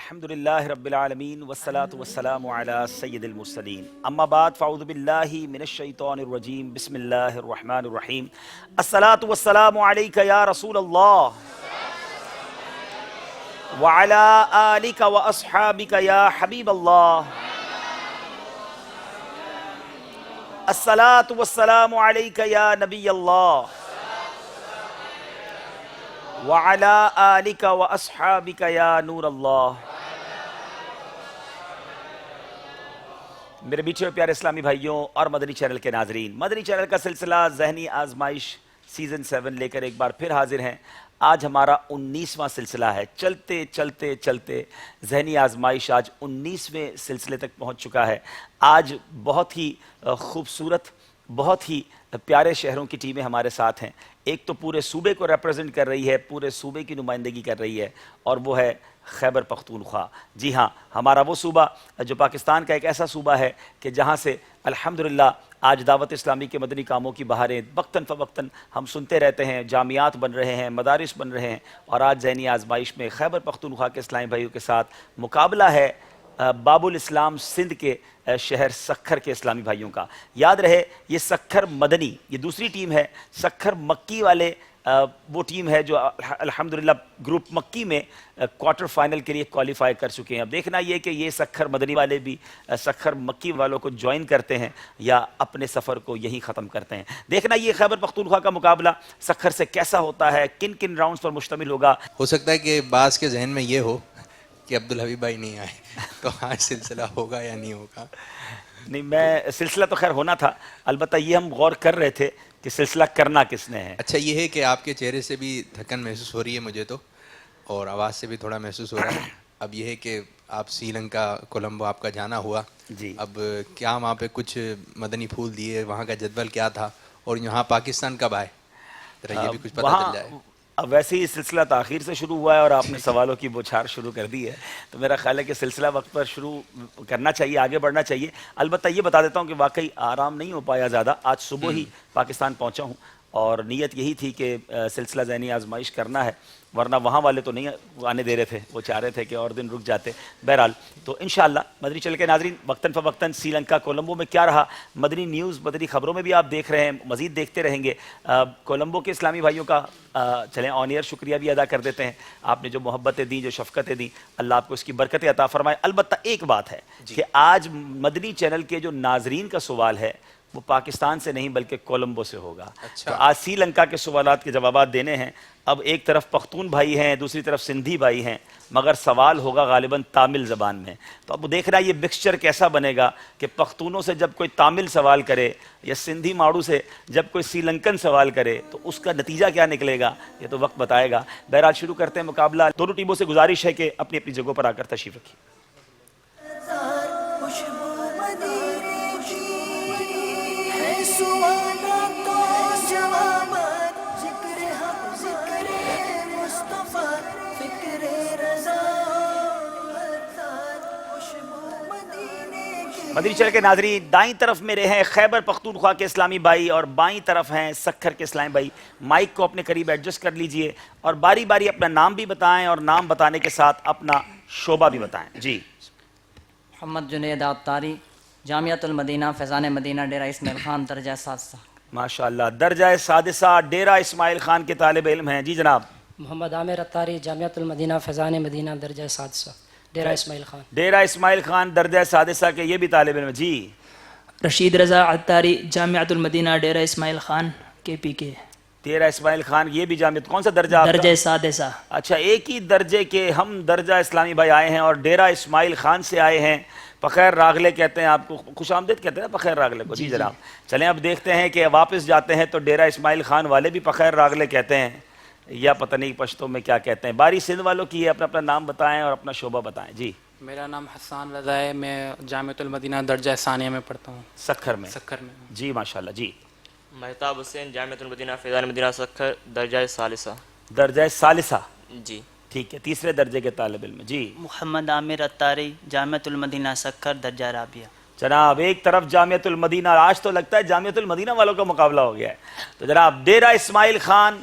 الحمدللہ رب العالمین والصلاة والسلام علی سید المرسلین اما بعد فاعوذ باللہ من الشیطان الرجیم بسم اللہ الرحمن الرحیم الصلاة والسلام علیک یا رسول اللہ وعلی آلک واصحابک یا حبیب اللہ الصلاة والسلام علیک یا نبی اللہ وعلى آلك وأصحابك يا نور اللہ۔ میرے میٹھے اور پیارے اسلامی بھائیوں اور مدنی چینل کے ناظرین، مدنی چینل کا سلسلہ ذہنی آزمائش سیزن 7 لے کر ایک بار پھر حاضر ہیں۔ آج ہمارا 19واں سلسلہ ہے۔ چلتے چلتے چلتے ذہنی آزمائش آج 19ویں سلسلے تک پہنچ چکا ہے۔ آج بہت ہی خوبصورت، بہت ہی پیارے شہروں کی ٹیمیں ہمارے ساتھ ہیں۔ ایک تو پورے صوبے کو ریپرزنٹ کر رہی ہے، پورے صوبے کی نمائندگی کر رہی ہے، اور وہ ہے خیبر پختونخوا۔ جی ہاں، ہمارا وہ صوبہ جو پاکستان کا ایک ایسا صوبہ ہے کہ جہاں سے الحمدللہ آج دعوت اسلامی کے مدنی کاموں کی بہاریں وقتاً فوقتاً ہم سنتے رہتے ہیں، جامعات بن رہے ہیں، مدارس بن رہے ہیں، اور آج ذہنی آزمائش میں خیبر پختونخوا کے اسلامی بھائیوں کے ساتھ مقابلہ ہے باب الاسلام سندھ کے شہر سکھر کے اسلامی بھائیوں کا۔ یاد رہے یہ سکھر مدنی، یہ دوسری ٹیم ہے۔ سکھر مکی والے وہ ٹیم ہے جو الحمدللہ گروپ مکی میں کوارٹر فائنل کے لیے کوالیفائی کر چکے ہیں۔ اب دیکھنا یہ کہ یہ سکھر مدنی والے بھی سکھر مکی والوں کو جوائن کرتے ہیں یا اپنے سفر کو یہیں ختم کرتے ہیں۔ دیکھنا یہ خیبر پختونخوا کا مقابلہ سکھر سے کیسا ہوتا ہے، کن کن راؤنڈز پر مشتمل ہوگا۔ ہو سکتا ہے کہ بعض کے ذہن میں یہ ہو کہ عبدالحبیب بھائی نہیں آئے تو آج سلسلہ ہوگا یا نہیں ہوگا؟ نہیں، میں سلسلہ تو خیر ہونا تھا، البتہ یہ ہم غور کر رہے تھے کہ سلسلہ کرنا کس نے ہے۔ اچھا یہ ہے کہ آپ کے چہرے سے بھی تھکن محسوس ہو رہی ہے مجھے تو، اور آواز سے بھی تھوڑا محسوس ہو رہا ہے۔ اب یہ ہے کہ آپ سری لنکا کولمبو آپ کا جانا ہوا، جی اب کیا وہاں پہ کچھ مدنی پھول دیے، وہاں کا جدول کیا تھا، اور یہاں پاکستان کب آئے، ذرا یہ بھی کچھ پتہ چل جائے۔ اب ویسے ہی سلسلہ تاخیر سے شروع ہوا ہے اور آپ نے سوالوں کی بوچھار شروع کر دی ہے، تو میرا خیال ہے کہ سلسلہ وقت پر شروع کرنا چاہیے، آگے بڑھنا چاہیے۔ البتہ یہ بتا دیتا ہوں کہ واقعی آرام نہیں ہو پایا زیادہ، آج صبح ہی پاکستان پہنچا ہوں اور نیت یہی تھی کہ سلسلہ ذہنی آزمائش کرنا ہے، ورنہ وہاں والے تو نہیں آنے دے رہے تھے، وہ چاہ رہے تھے کہ اور دن رک جاتے۔ بہرحال تو انشاءاللہ مدنی چینل کے ناظرین وقتاً فوقتاً سری لنکا کولمبو میں کیا رہا، مدنی نیوز مدنی خبروں میں بھی آپ دیکھ رہے ہیں، مزید دیکھتے رہیں گے۔ کولمبو کے اسلامی بھائیوں کا چلیں آن ایئر شکریہ بھی ادا کر دیتے ہیں، آپ نے جو محبتیں دیں، جو شفقتیں دیں، اللہ آپ کو اس کی برکتیں عطا فرمائے۔ البتہ ایک بات ہے کہ آج مدنی چینل کے جو ناظرین کا سوال ہے وہ پاکستان سے نہیں بلکہ کولمبو سے ہوگا۔ تو آج سری لنکا کے سوالات کے جوابات دینے ہیں۔ اب ایک طرف پختون بھائی ہیں، دوسری طرف سندھی بھائی ہیں، مگر سوال ہوگا غالباً تامل زبان میں۔ تو اب دیکھ رہا ہے یہ مکسچر کیسا بنے گا کہ پختونوں سے جب کوئی تامل سوال کرے یا سندھی ماڑو سے جب کوئی سری لنکن سوال کرے تو اس کا نتیجہ کیا نکلے گا، یہ تو وقت بتائے گا۔ بہرحال شروع کرتے ہیں مقابلہ۔ دونوں ٹیموں سے گزارش ہے کہ اپنی اپنی جگہوں پر آ کر تشریف رکھیے۔ مدنی چینل کے ناظرین دائیں طرف میرے ہیں خیبر پختونخوا کے اسلامی بھائی اور بائیں طرف ہیں سکھر کے اسلامی بھائی۔ مائک کو اپنے قریب ایڈجسٹ کر لیجئے اور باری باری اپنا نام بھی بتائیں اور نام بتانے کے ساتھ اپنا شعبہ بھی بتائیں۔ جی محمد جنید عطاری، جامعۃ المدینہ فیضان مدینہ ڈیرہ اسماعیل خان درجہ سادسہ۔ ماشاءاللہ، درجہ سادسہ ڈیرہ اسماعیل خان کے طالب علم ہیں۔ جی جناب۔ محمد عامر عطاری، جامعۃ المدینہ فیضان مدینہ درجہ سادسہ ڈیرہ اسماعیل خان۔ ڈیرہ اسماعیل خان درجہ سادسہ کے یہ بھی طالب علم ہیں۔ جی رشید رضا عطاری، جامعۃ المدینہ ڈیرہ اسماعیل خان کے پی کے۔ ڈیرہ اسماعیل خان یہ بھی جامعہ، کون سا درجہ آپ کا؟ درجہ سادسہ۔ اچھا، ایک ہی درجے کے ہم درجہ اسلامی بھائی آئے ہیں اور ڈیرہ اسماعیل خان سے آئے ہیں۔ پخیر راغلے کہتے ہیں آپ کو، خوش آمدید کہتے ہیں نا پخیر راغلے کو۔ جی جناب، چلیں اب دیکھتے ہیں کہ واپس جاتے ہیں تو ڈیرہ اسماعیل خان والے بھی پخیر راغلے کہتے ہیں یا پتہ نہیں پشتوں میں کیا کہتے ہیں۔ باری سندھ والوں کی ہے، اپنا اپنا نام بتائیں اور اپنا شعبہ بتائیں۔ جی میرا نام حسان رضا ہے، میں جامعۃ المدینہ درجہ ثانیہ میں پڑھتا ہوں، سکھر میں۔ سکھر میں۔ جی ماشاءاللہ۔ جی مہتاب حسین، جامعۃ المدینہ فیضان مدینہ سکھر درجہ ثالثہ۔ درجہ ثالثہ، جی ٹھیک ہے، تیسرے درجے کے طالب علم۔ جی محمد عامر عطاری، جامعۃ المدینہ سکھر درجہ رابعہ۔ جناب ایک طرف جامعۃ المدینہ، آج تو لگتا ہے جامعۃ المدینہ والوں کا مقابلہ ہو گیا ہے۔ تو جناب ڈیرہ اسماعیل خان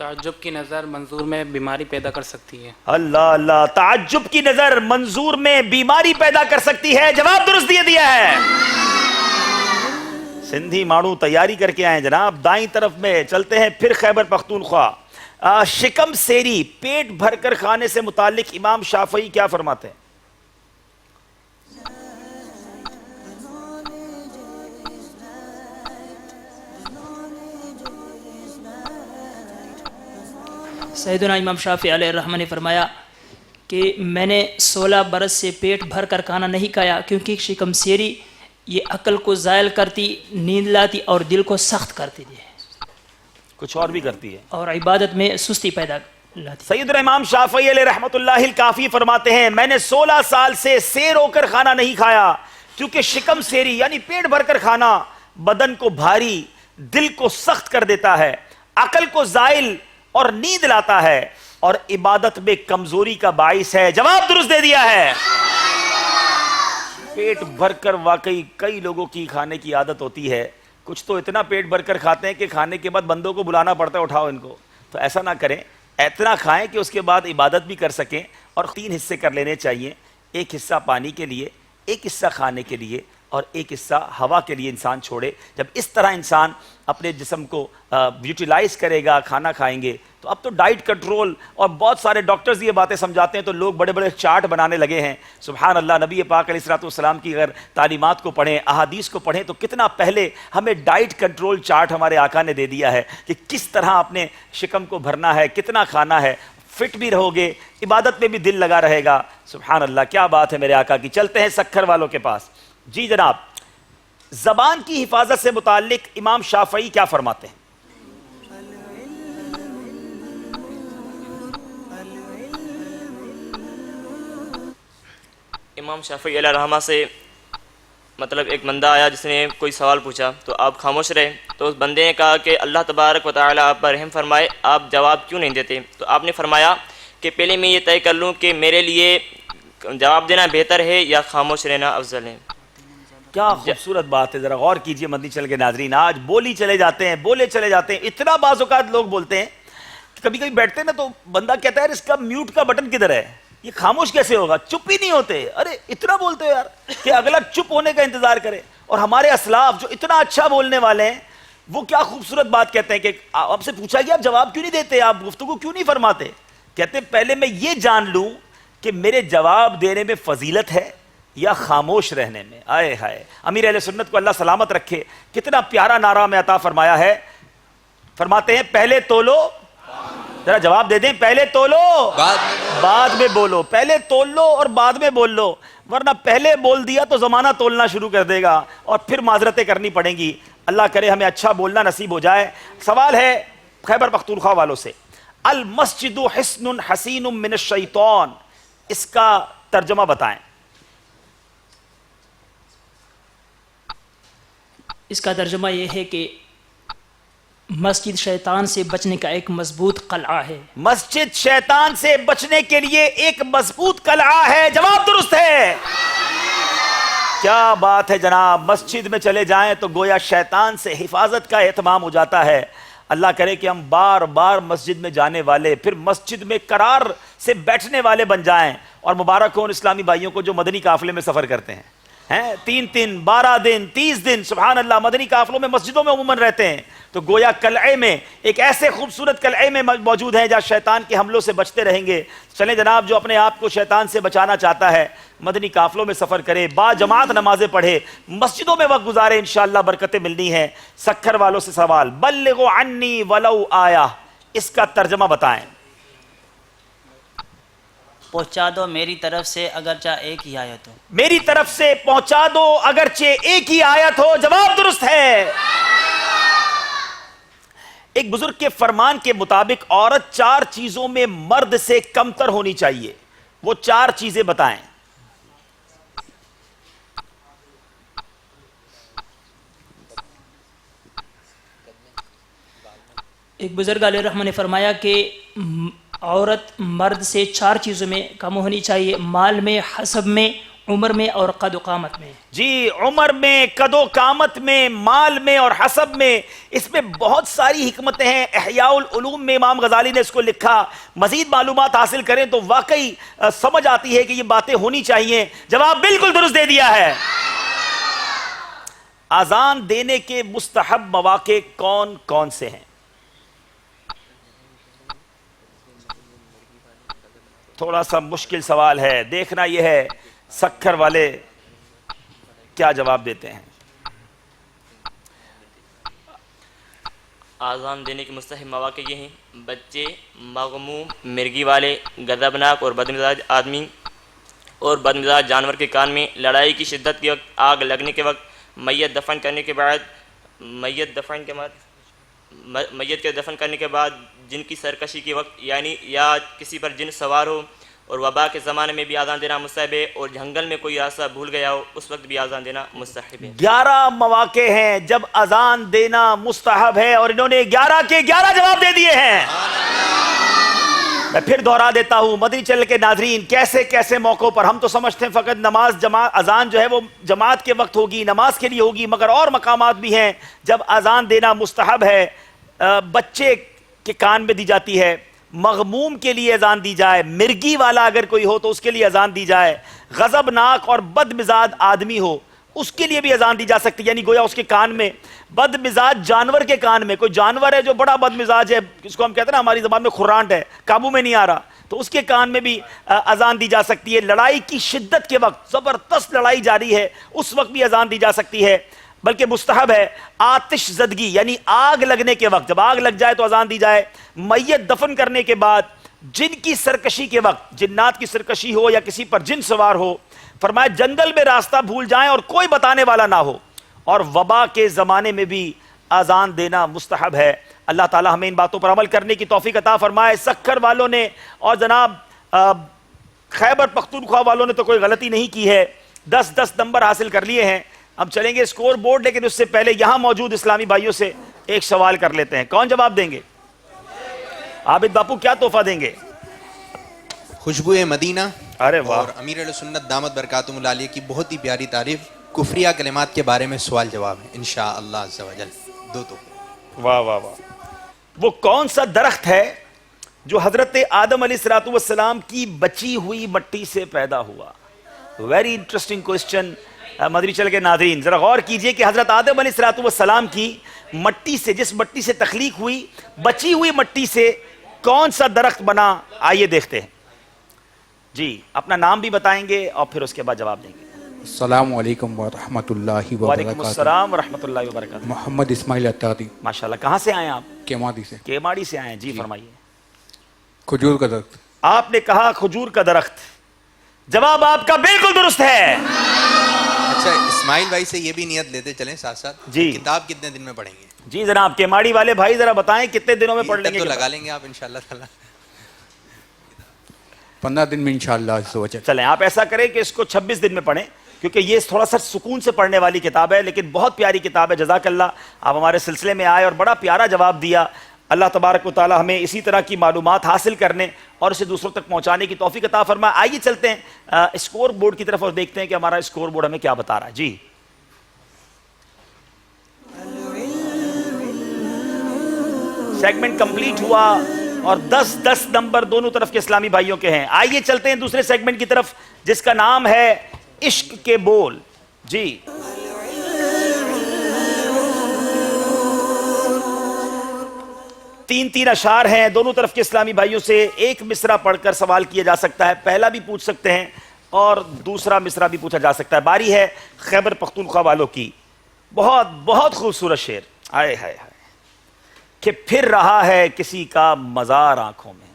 تعجب کی نظر منظور میں بیماری پیدا کر سکتی ہے. اللہ اللہ، تعجب کی نظر منظور میں بیماری پیدا کر سکتی ہے. جواب درست دیا ہے. سندھی مانو تیاری کر کے آئے جناب. دائیں طرف میں چلتے ہیں پھر خیبر پختونخوا. شکم سیری، پیٹ بھر کر کھانے سے متعلق امام شافعی کیا فرماتے ہیں؟ سیدنا امام شافعی علیہ الرحمہ نے فرمایا کہ میں نے 16 برس سے پیٹ بھر کر کھانا نہیں کھایا، کیونکہ شکم سیری یہ عقل کو زائل کرتی، نیند لاتی اور دل کو سخت کرتی ہے، کچھ اور بھی کرتی ہے، اور عبادت میں سستی پیدا لاتی. سیدنا امام شافعی علیہ رحمت اللہ الکافی فرماتے ہیں میں نے 16 سال سے سیر ہو کر کھانا نہیں کھایا، کیونکہ شکم سیری یعنی پیٹ بھر کر کھانا بدن کو بھاری، دل کو سخت کر دیتا ہے، عقل کو زائل اور نیند لاتا ہے، اور عبادت میں کمزوری کا باعث ہے. جواب درست دے دیا ہے. پیٹ بھر کر واقعی کئی لوگوں کی کھانے کی عادت ہوتی ہے، کچھ تو اتنا پیٹ بھر کر کھاتے ہیں کہ کھانے کے بعد بندوں کو بلانا پڑتا ہے اٹھاؤ ان کو. تو ایسا نہ کریں، اتنا کھائیں کہ اس کے بعد عبادت بھی کر سکیں. اور 3 حصے کر لینے چاہیے، ایک حصہ پانی کے لیے، ایک حصہ کھانے کے لیے، اور ایک حصہ ہوا کے لیے انسان چھوڑے. جب اس طرح انسان اپنے جسم کو یوٹیلائز کرے گا، کھانا کھائیں گے، تو اب تو ڈائٹ کنٹرول اور بہت سارے ڈاکٹرز یہ باتیں سمجھاتے ہیں تو لوگ بڑے بڑے چارٹ بنانے لگے ہیں. سبحان اللہ، نبی پاک علیہ الصلوۃ والسلام کی اگر تعلیمات کو پڑھیں، احادیث کو پڑھیں، تو کتنا پہلے ہمیں ڈائٹ کنٹرول چارٹ ہمارے آقا نے دے دیا ہے کہ کس طرح اپنے شکم کو بھرنا ہے، کتنا کھانا ہے. فٹ بھی رہو گے، عبادت میں بھی دل لگا رہے گا. سبحان اللہ، کیا بات ہے میرے آقا کی. چلتے ہیں سکھر والوں کے پاس. جی جناب، زبان کی حفاظت سے متعلق امام شافعی کیا فرماتے ہیں؟ امام شافعی علیہ الرحمہ سے مطلب ایک بندہ آیا جس نے کوئی سوال پوچھا تو آپ خاموش رہے. تو اس بندے نے کہا کہ اللہ تبارک و تعالی آپ پر رحم فرمائے، آپ جواب کیوں نہیں دیتے؟ تو آپ نے فرمایا کہ پہلے میں یہ طے کر لوں کہ میرے لیے جواب دینا بہتر ہے یا خاموش رہنا افضل ہے. کیا خوبصورت بات ہے. ذرا غور کیجئے مدنی چینل کے ناظرین، آج بولی چلے جاتے ہیں، بولے چلے جاتے ہیں. اتنا بعض اوقات لوگ بولتے ہیں کہ کبھی کبھی بیٹھتے ہیں نا تو بندہ کہتا ہے اس کا میوٹ کا بٹن کدھر ہے، یہ خاموش کیسے ہوگا؟ چپ ہی نہیں ہوتے. ارے اتنا بولتے ہو یار کہ اگلا چپ ہونے کا انتظار کرے. اور ہمارے اسلاف جو اتنا اچھا بولنے والے ہیں وہ کیا خوبصورت بات کہتے ہیں کہ آپ سے پوچھا گیا آپ جواب کیوں نہیں دیتے، آپ گفتگو کیوں نہیں فرماتے؟ کہتے ہیں پہلے میں یہ جان لوں کہ میرے جواب دینے میں فضیلت ہے یا خاموش رہنے میں. آئے ہائے، امیر اہل سنت کو اللہ سلامت رکھے، کتنا پیارا نعرہ میں عطا فرمایا ہے. فرماتے ہیں پہلے تولو، ذرا جواب دے دیں، پہلے تولو بعد میں بولو. پہلے تول لو اور بعد میں بول لو، ورنہ پہلے بول دیا تو زمانہ تولنا شروع کر دے گا اور پھر معذرتیں کرنی پڑیں گی. اللہ کرے ہمیں اچھا بولنا نصیب ہو جائے. سوال ہے خیبر پختونخوا والوں سے، المسجد حصن حسین من الشیطان، اس کا ترجمہ بتائیں. اس کا ترجمہ یہ ہے کہ مسجد شیطان سے بچنے کا ایک مضبوط قلعہ ہے. مسجد شیطان سے بچنے کے لیے ایک مضبوط قلعہ ہے. جواب درست ہے. کیا بات ہے جناب. مسجد میں چلے جائیں تو گویا شیطان سے حفاظت کا اہتمام ہو جاتا ہے. اللہ کرے کہ ہم بار بار مسجد میں جانے والے، پھر مسجد میں قرار سے بیٹھنے والے بن جائیں. اور مبارک ہو ان اسلامی بھائیوں کو جو مدنی قافلے میں سفر کرتے ہیں، 3 دن 12 دن 30 دن سبحان اللہ مدنی قافلوں میں مسجدوں میں عموماً رہتے ہیں. تو گویا قلعے میں ایک ایسے خوبصورت قلعے میں موجود ہیں جہاں شیطان کے حملوں سے بچتے رہیں گے. چلیں جناب، جو اپنے آپ کو شیطان سے بچانا چاہتا ہے مدنی قافلوں میں سفر کرے، با جماعت نمازیں پڑھے، مسجدوں میں وقت گزارے، انشاءاللہ برکتیں ملنی ہیں. سکھر والوں سے سوال، بلغوا عنی ولو آیا، اس کا ترجمہ بتائیں. پہنچا دو میری طرف سے اگرچہ ایک ہی آیت ہو. میری طرف سے پہنچا دو اگرچہ ایک ہی آیت ہو. جواب درست ہے. ایک بزرگ کے فرمان کے مطابق عورت 4 چیزوں میں مرد سے کمتر ہونی چاہیے. وہ 4 چیزیں بتائیں. ایک بزرگ علیہ الرحمہ نے فرمایا کہ عورت مرد سے 4 چیزوں میں کم ہونی چاہیے: مال میں، حسب میں عمر میں اور قد و قامت میں. جی عمر میں، قد و قامت میں، مال میں اور حسب میں. اس میں بہت ساری حکمتیں ہیں. احیاء العلوم میں امام غزالی نے اس کو لکھا. مزید معلومات حاصل کریں تو واقعی سمجھ آتی ہے کہ یہ باتیں ہونی چاہیے. جواب بالکل درست دے دیا ہے. اذان دینے کے مستحب مواقع کون کون سے ہیں؟ تھوڑا سا مشکل سوال ہے. دیکھنا یہ ہے سکھر والے کیا جواب دیتے ہیں. اذان دینے کے مستحب مواقع یہ ہیں: بچے، مغموم، مرگی والے، غضبناک اور بدمزاج آدمی اور بدمزاج جانور کے کان میں، لڑائی کی شدت کے وقت، آگ لگنے کے وقت، میت دفن کرنے کے بعد، میت کے دفن کرنے کے بعد، جن کی سرکشی کے وقت یعنی یا کسی پر جن سوار ہو، اور وبا کے زمانے میں بھی اذان دینا مستحب ہے، اور جنگل میں کوئی راستہ بھول گیا ہو اس وقت بھی اذان دینا مستحب ہے. 11 مواقع ہیں جب اذان دینا مستحب ہے اور انہوں نے 11 کے 11 جواب دے دیے ہیں. میں پھر دہرا دیتا ہوں مدنی چینل کے ناظرین، کیسے کیسے موقعوں پر ہم تو سمجھتے ہیں فقط نماز اذان جو ہے وہ جماعت کے وقت ہوگی، نماز کے لیے ہوگی، مگر اور مقامات بھی ہیں جب اذان دینا مستحب ہے. بچے کے کان میں دی جاتی ہے، مغموم کے لیے اذان دی جائے، مرگی والا اگر کوئی ہو تو اس کے لیے اذان دی جائے، غضبناک اور بد مزاج آدمی ہو اس کے لیے بھی اذان دی جا سکتی ہے، یعنی گویا اس کے کان میں. بد مزاج جانور کے کان میں، کوئی جانور ہے جو بڑا بد مزاج ہے، اس کو ہم کہتے ہیں نا ہماری زبان میں خرانٹ ہے، قابو میں نہیں آ رہا، تو اس کے کان میں بھی اذان دی جا سکتی ہے. لڑائی کی شدت کے وقت، زبردست لڑائی جاری ہے، اس وقت بھی اذان دی جا سکتی ہے. بلکہ مستحب ہے آتش زدگی یعنی آگ لگنے کے وقت، جب آگ لگ جائے تو اذان دی جائے. میت دفن کرنے کے بعد، جن کی سرکشی کے وقت، جنات کی سرکشی ہو یا کسی پر جن سوار ہو، فرمایا جنگل میں راستہ بھول جائیں اور کوئی بتانے والا نہ ہو، اور وبا کے زمانے میں بھی اذان دینا مستحب ہے. اللہ تعالی ہمیں ان باتوں پر عمل کرنے کی توفیق عطا فرمائے. سکھر والوں نے اور جناب خیبر پختونخوا والوں نے تو کوئی غلطی نہیں کی ہے، 10 نمبر حاصل کر لیے ہیں. ہم چلیں گے اسکور بورڈ، لیکن اس سے پہلے یہاں موجود اسلامی بھائیوں سے ایک سوال کر لیتے ہیں. کون جواب دیں گے؟ عابد باپو کیا تحفہ دیں گے؟ خوشبو مدینہ ارے واہ، اور امیر علیہ سنت دامت برکاتہم العالیہ کی بہت ہی پیاری تعریف، کفریہ کلمات کے بارے میں سوال جواب ہے انشاءاللہ عز و جل. دو تو واہ واہ واہ. وہ کون سا درخت ہے جو حضرت آدم علیہ السلام کی بچی ہوئی مٹی سے پیدا ہوا؟ Very interesting question. مدنی چینل کے ناظرین ذرا غور کیجئے کہ حضرت آدم علیہ السلام کی مٹی سے، جس مٹی سے تخلیق ہوئی، بچی ہوئی مٹی سے کون سا درخت بنا؟ آئیے دیکھتے ہیں. جی اپنا نام بھی بتائیں گے اور پھر اس کے بعد جواب دیں گے. السلام علیکم ورحمۃ اللہ وعلیکم وبرکاتہ. السلام ورحمۃ اللہ وبرکاتہ. محمد اسماعیل عطاری، ماشاءاللہ. کہاں سے آئے ہیں آپ؟ کیمادی سے. کیماڑی سے آئے ہیں. جی فرمائیے. کھجور کا درخت. آپ نے کہا کھجور کا درخت. جواب آپ کا بالکل درست ہے. اچھا اسماعیل بھائی سے یہ بھی نیت لیتے چلیں ساتھ ساتھ، جی کتاب کتنے دن میں پڑھیں گے؟ جی جناب کیماڑی والے بھائی ذرا بتائیں کتنے دنوں میں پڑھ لیں گے؟ تو لگا لیں گے آپ انشاءاللہ تعالی. 15 دن میں انشاءاللہ عز و جل. چلیں آپ ایسا کریں کہ اس کو 26 دن میں پڑھیں، کیونکہ یہ تھوڑا سا سکون سے پڑھنے والی کتاب ہے، لیکن بہت پیاری کتاب ہے. جزاک اللہ، آپ ہمارے سلسلے میں آئے اور بڑا پیارا جواب دیا. اللہ تبارک و تعالی ہمیں اسی طرح کی معلومات حاصل کرنے اور اسے دوسروں تک پہنچانے کی توفیق عطا فرمائے. آئیے چلتے ہیں اسکور بورڈ کی طرف اور دیکھتے ہیں کہ ہمارا اسکور بورڈ ہمیں کیا بتا رہا ہے. جی سیگمنٹ کمپلیٹ ہوا اور 10 نمبر دونوں طرف کے اسلامی بھائیوں کے ہیں. آئیے چلتے ہیں دوسرے سیگمنٹ کی طرف جس کا نام ہے عشق کے بول. جی تین اشعار ہیں دونوں طرف کے اسلامی بھائیوں سے. ایک مصرع پڑھ کر سوال کیا جا سکتا ہے، پہلا بھی پوچھ سکتے ہیں اور دوسرا مصرع بھی پوچھا جا سکتا ہے. باری ہے خیبر پختونخوا والوں کی. بہت بہت خوبصورت شعر. آئے ہائے ہائے کہ پھر رہا ہے کسی کا مزار آنکھوں میں.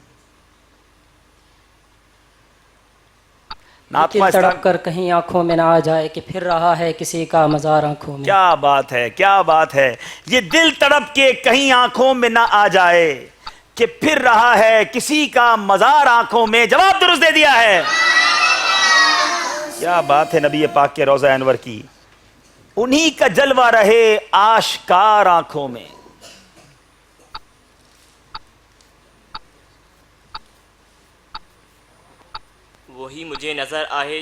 دل تڑپ کر کہیں آنکھوں میں نہ آ جائے کہ پھر رہا ہے کسی کا مزار آنکھوں میں. کیا بات ہے، کیا بات ہے. یہ دل تڑپ کے کہیں آنکھوں میں نہ آ جائے کہ پھر رہا ہے کسی کا مزار آنکھوں میں. جواب درست دے دیا ہے. کیا بات ہے نبی پاک کے روضہ انور کی. انہی کا جلوہ رہے آشکار آنکھوں میں. وہی مجھے نظر آئے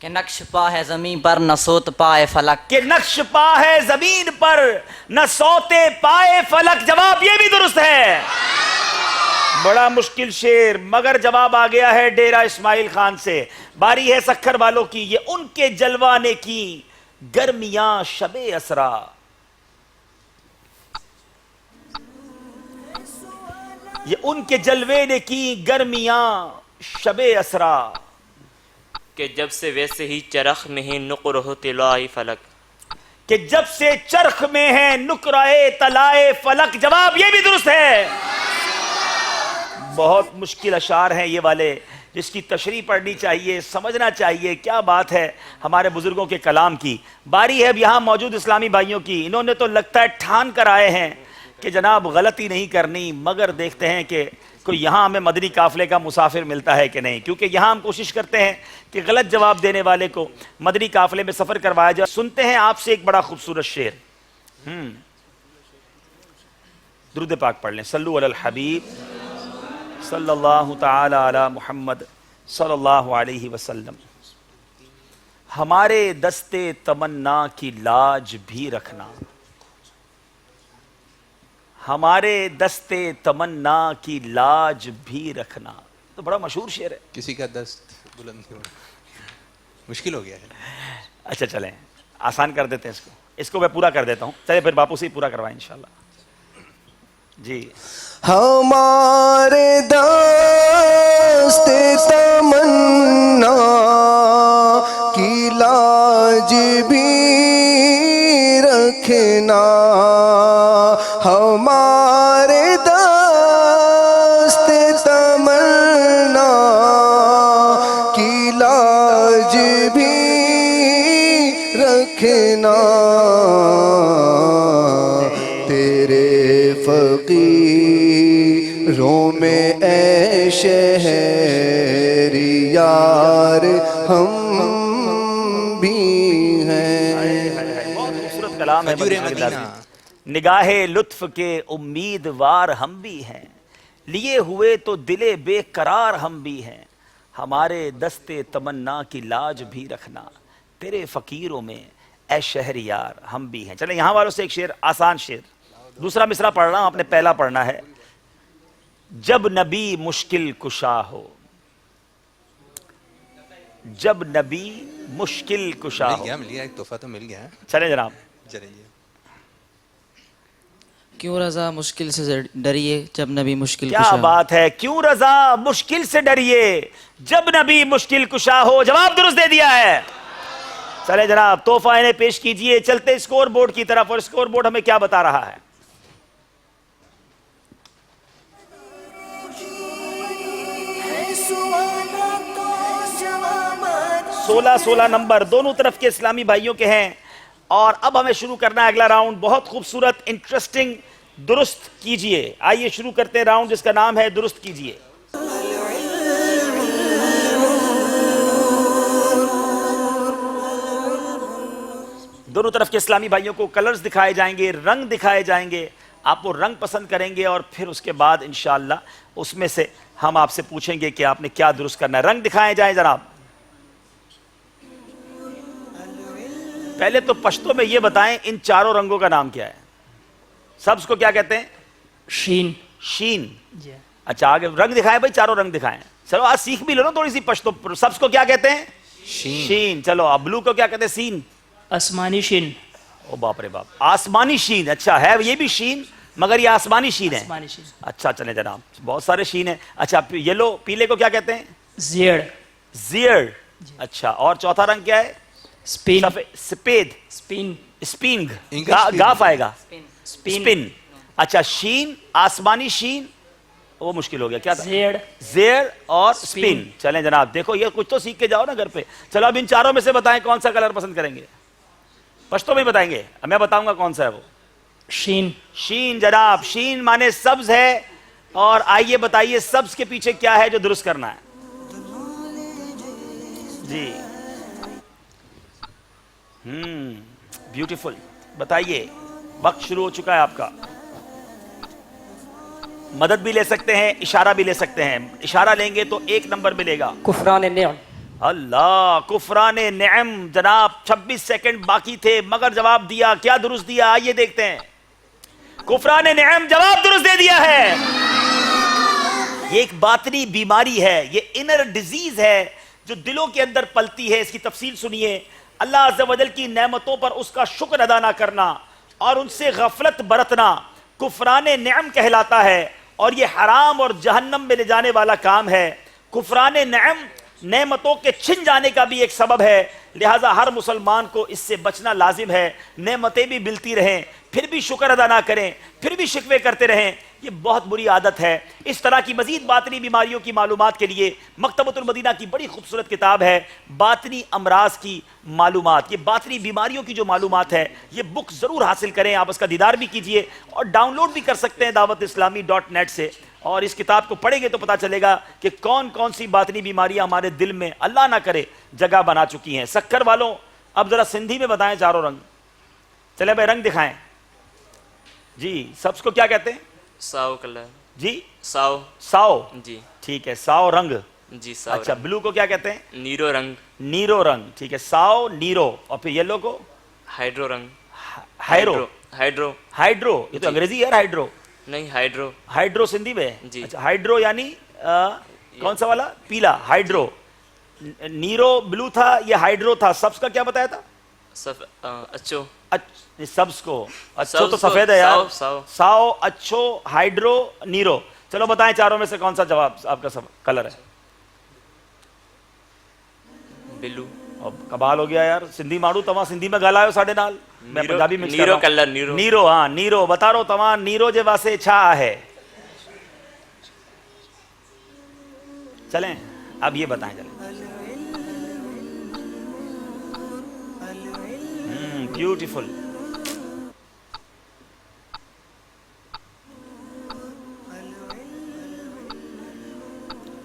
کہ نقش پا ہے زمین پر نہ سوت پائے فلک کہ نقش پا ہے زمین پر نہ سوتے پائے فلک. جواب یہ بھی درست ہے. بڑا مشکل شعر مگر جواب آ گیا ہے ڈیرہ اسماعیل خان سے. باری ہے سکھر والوں کی. یہ ان کے جلوہ نے کی گرمیاں شب اسرا. یہ ان کے جلوے نے کی گرمیاں شب اسرا. کہ جب سے ویسے ہی چرخ میں ہی نقر ہو طلائے فلک. کہ جب سے چرخ میں ہے نقرائے طلائے فلک. جواب یہ بھی درست ہے. بہت مشکل اشعار ہیں یہ والے جس کی تشریح پڑھنی چاہیے, سمجھنا چاہیے کیا بات ہے ہمارے بزرگوں کے کلام کی. باری ہے اب یہاں موجود اسلامی بھائیوں کی. انہوں نے تو لگتا ہے ٹھان کر آئے ہیں کہ جناب غلطی نہیں کرنی, مگر دیکھتے ہیں کہ کوئی یہاں ہمیں مدنی قافلے کا مسافر ملتا ہے کہ نہیں, کیونکہ یہاں ہم کوشش کرتے ہیں کہ غلط جواب دینے والے کو مدنی قافلے میں سفر کروایا جائے. سنتے ہیں آپ سے ایک بڑا خوبصورت شعر. درود پاک پڑھ لیں. صلو علی الحبیب صلی اللہ تعالی علی محمد صلی اللہ علیہ وسلم. ہمارے دستے تمنا کی لاج بھی رکھنا, ہمارے دستے تمنا کی لاج بھی رکھنا. تو بڑا مشہور شعر ہے. کسی کا دست بلند نہیں ہونا مشکل ہو گیا ہے. اچھا چلیں آسان کر دیتے ہیں اس کو میں پورا کر دیتا ہوں. چلے پھر باپو سے ہی پورا کروائیں انشاءاللہ. جی ہمارے دست تمنا کی لاج بھی رکھنا, ہمارے دست تمنا کی لاج بھی رکھنا. تیرے فقیروں میں اے شہر یار ہم بھی ہیں. بہت خوبصورت کلام ہے. خجور مدینہ. نگاہ لطف کے امیدوار ہم بھی ہیں, لیے ہوئے تو دلے بے قرار ہم بھی ہیں, ہمارے دستے تمنا کی لاج بھی رکھنا, تیرے فقیروں میں اے شہریار ہم بھی ہیں. چلیں یہاں والوں سے ایک شعر, آسان شعر, دوسرا مصرع پڑھ رہا ہوں, آپ نے پہلا پڑھنا ہے. جب نبی مشکل کشا ہو, جب نبی مشکل کشا ہو. مل گیا ایک تحفہ تو مل گیا. چلیں جناب. چلیے جی. کیوں رضا مشکل سے ڈریے جب نبی مشکل کیا بات ہے, کیوں رضا مشکل سے ڈریے جب نبی مشکل کشا ہو. جواب درست دے دیا ہے. چلے جناب تحفہ انہیں پیش کیجئے. چلتے اسکور بورڈ کی طرف, اور اسکور بورڈ ہمیں کیا بتا رہا ہے؟ 16 نمبر دونوں طرف کے اسلامی بھائیوں کے ہیں. اور اب ہمیں شروع کرنا ہے اگلا راؤنڈ, بہت خوبصورت, انٹرسٹنگ. درست کیجئے. آئیے شروع کرتے ہیں راؤنڈ جس کا نام ہے درست کیجئے. دونوں طرف کے اسلامی بھائیوں کو کلرز دکھائے جائیں گے, رنگ دکھائے جائیں گے. آپ وہ رنگ پسند کریں گے اور پھر اس کے بعد انشاءاللہ اس میں سے ہم آپ سے پوچھیں گے کہ آپ نے کیا درست کرنا ہے. رنگ دکھائے جائیں جناب. پہلے تو پشتو میں یہ بتائیں ان چاروں رنگوں کا نام کیا ہے؟ سبز کو کیا کہتے ہیں؟ شین. شین. اچھا آگے رنگ دکھائیں بھائی, چاروں رنگ دکھائیں. چلو آج سیکھ بھی لو نا تھوڑی سی پشتو. سبز کو کیا کہتے ہیں؟ شین. چلو اب بلو کو کیا کہتے ہیں؟ سین. آسمانی شین. او باپ رے باپ, آسمانی شین. اچھا ہے یہ بھی شین مگر یہ آسمانی شین ہے. آسمانی شین. اچھا چلیں جناب, بہت سارے شین ہیں. اچھا یلو, پیلے کو کیا کہتے ہیں؟ زیڑ. زیڑ. اچھا اور چوتھا رنگ کیا ہے؟ سپین. سپید. سپین. سپینگ. گاف آئے گا. سپن. اچھا شین, آسمانی شین, وہ مشکل ہو گیا. کیا تھا؟ زیڑ. زیڑ اور سپن. چلیں جناب دیکھو یہ کچھ تو سیکھ کے جاؤ نا گھر پہ. چلو اب ان چاروں میں سے بتائیں کون سا کلر پسند کریں گے؟ پشتو میں بتائیں گے, میں بتاؤں گا کون سا ہے وہ. شین. شین جناب. شین مانے سبز ہے. اور آئیے بتائیے سبز کے پیچھے کیا ہے جو درست کرنا ہے؟ جی بیوٹیفل. بتائیے, وقت شروع ہو چکا ہے آپ کا. مدد بھی لے سکتے ہیں, اشارہ بھی لے سکتے ہیں. اشارہ لیں گے تو 1 نمبر ملے گا. کفران نعم. اللہ, کفران نعم. جناب 26 سیکنڈ باقی تھے مگر جواب دیا. کیا درست دیا آئیے دیکھتے ہیں. کفران نعم جواب درست دے دیا ہے. یہ ایک باطنی بیماری ہے, یہ انر ڈیزیز ہے جو دلوں کے اندر پلتی ہے. اس کی تفصیل سنیے. اللہ عز و جل کی نعمتوں پر اس کا شکر ادا نہ کرنا اور ان سے غفلت برتنا کفران نعم کہلاتا ہے, اور یہ حرام اور جہنم میں لے جانے والا کام ہے. کفران نعم نعمتوں کے چھن جانے کا بھی ایک سبب ہے, لہٰذا ہر مسلمان کو اس سے بچنا لازم ہے. نعمتیں بھی ملتی رہیں پھر بھی شکر ادا نہ کریں, پھر بھی شکوے کرتے رہیں, یہ بہت بری عادت ہے. اس طرح کی مزید باطنی بیماریوں کی معلومات کے لیے مکتبۃ المدینہ کی بڑی خوبصورت کتاب ہے باطنی امراض کی معلومات. یہ باطنی بیماریوں کی جو معلومات ہے یہ بک ضرور حاصل کریں. آپ اس کا دیدار بھی کیجئے اور ڈاؤن لوڈ بھی کر سکتے ہیں dawatIslami.net سے. اور اس کتاب کو پڑھیں گے تو پتا چلے گا کہ کون کون سی باطنی بیماریاں ہمارے دل میں اللہ نہ کرے جگہ بنا چکی ہیں. سکر والوں اب ذرا سندھی میں بتائیں چاروں رنگ. چلے بھائی رنگ دکھائیں. جی سبز کو کیا کہتے ہیں؟ ساو کلر. جی ساو. ساو. جی ٹھیک ہے, ساو رنگ. جی ساو. اچھا بلو کو کیا کہتے ہیں؟ نیرو رنگ. نیرو رنگ. ٹھیک ہے, ساو نیرو. اور پھر یلو کو ہائیڈرو رنگ. ہائیرو. ہائیڈرو. ہائیڈرو یہ تو انگریزی ہے. ہائیڈرو نہیں ہائیڈرو. ہائیڈرو سندھی میں. جی. اچھا ہائیڈرو یعنی کون سا والا؟ پیلا. ہائیڈرو. نیرو بلو تھا, یہ ہائیڈرو تھا. سبز کا کیا بتایا تھا؟ اچھو. سبز کو اچھو تو سفید ہے یار. ساو, اچھو, ہائیڈرو, نیرو. چلو بتائیں چاروں میں سے کون سا جواب آپ کا کلر ہے؟ بلو. کمال ہو گیا یار. سندھی ماڑو تمام سندھی میں ڳالهايو ساڈے نال. میں پنجابی میں نیرو کلر. نیرو. نیرو. ہاں نیرو بتا رہا ہوں تمام. نیرو جے واسے چھا ہے. چلیں اب یہ بتائیں. چلیں بیوٹیفل.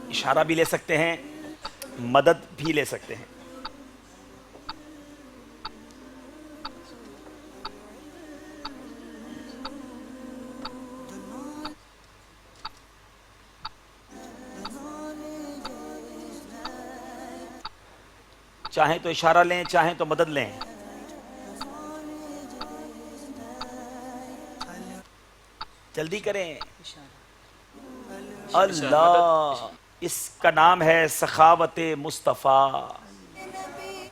اشارہ بھی لے سکتے ہیں, مدد بھی لے سکتے ہیں. چاہیں تو اشارہ لیں، چاہیں تو مدد لیں. جلدی کریں. اللہ، اس کا نام ہے سخاوت مصطفیٰ.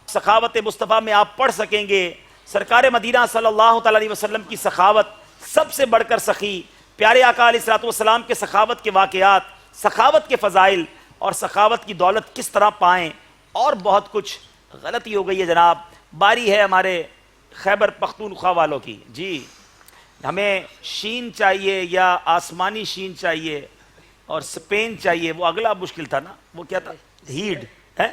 سخاوت مصطفیٰ میں آپ پڑھ سکیں گے سرکار مدینہ صلی اللہ تعالی علیہ وسلم کی سخاوت سب سے بڑھ کر سخی، پیارے آقا علیہ الصلوۃ والسلام کے سخاوت کے واقعات، سخاوت کے فضائل اور سخاوت کی دولت کس طرح پائیں، اور بہت کچھ. غلطی ہو گئی ہے جناب. باری ہے ہمارے خیبر پختونخوا والوں کی. جی ہمیں شین چاہیے یا آسمانی شین چاہیے اور سپین چاہیے. وہ اگلا مشکل تھا نا، وہ کیا تھا؟ ہیڈ ہے،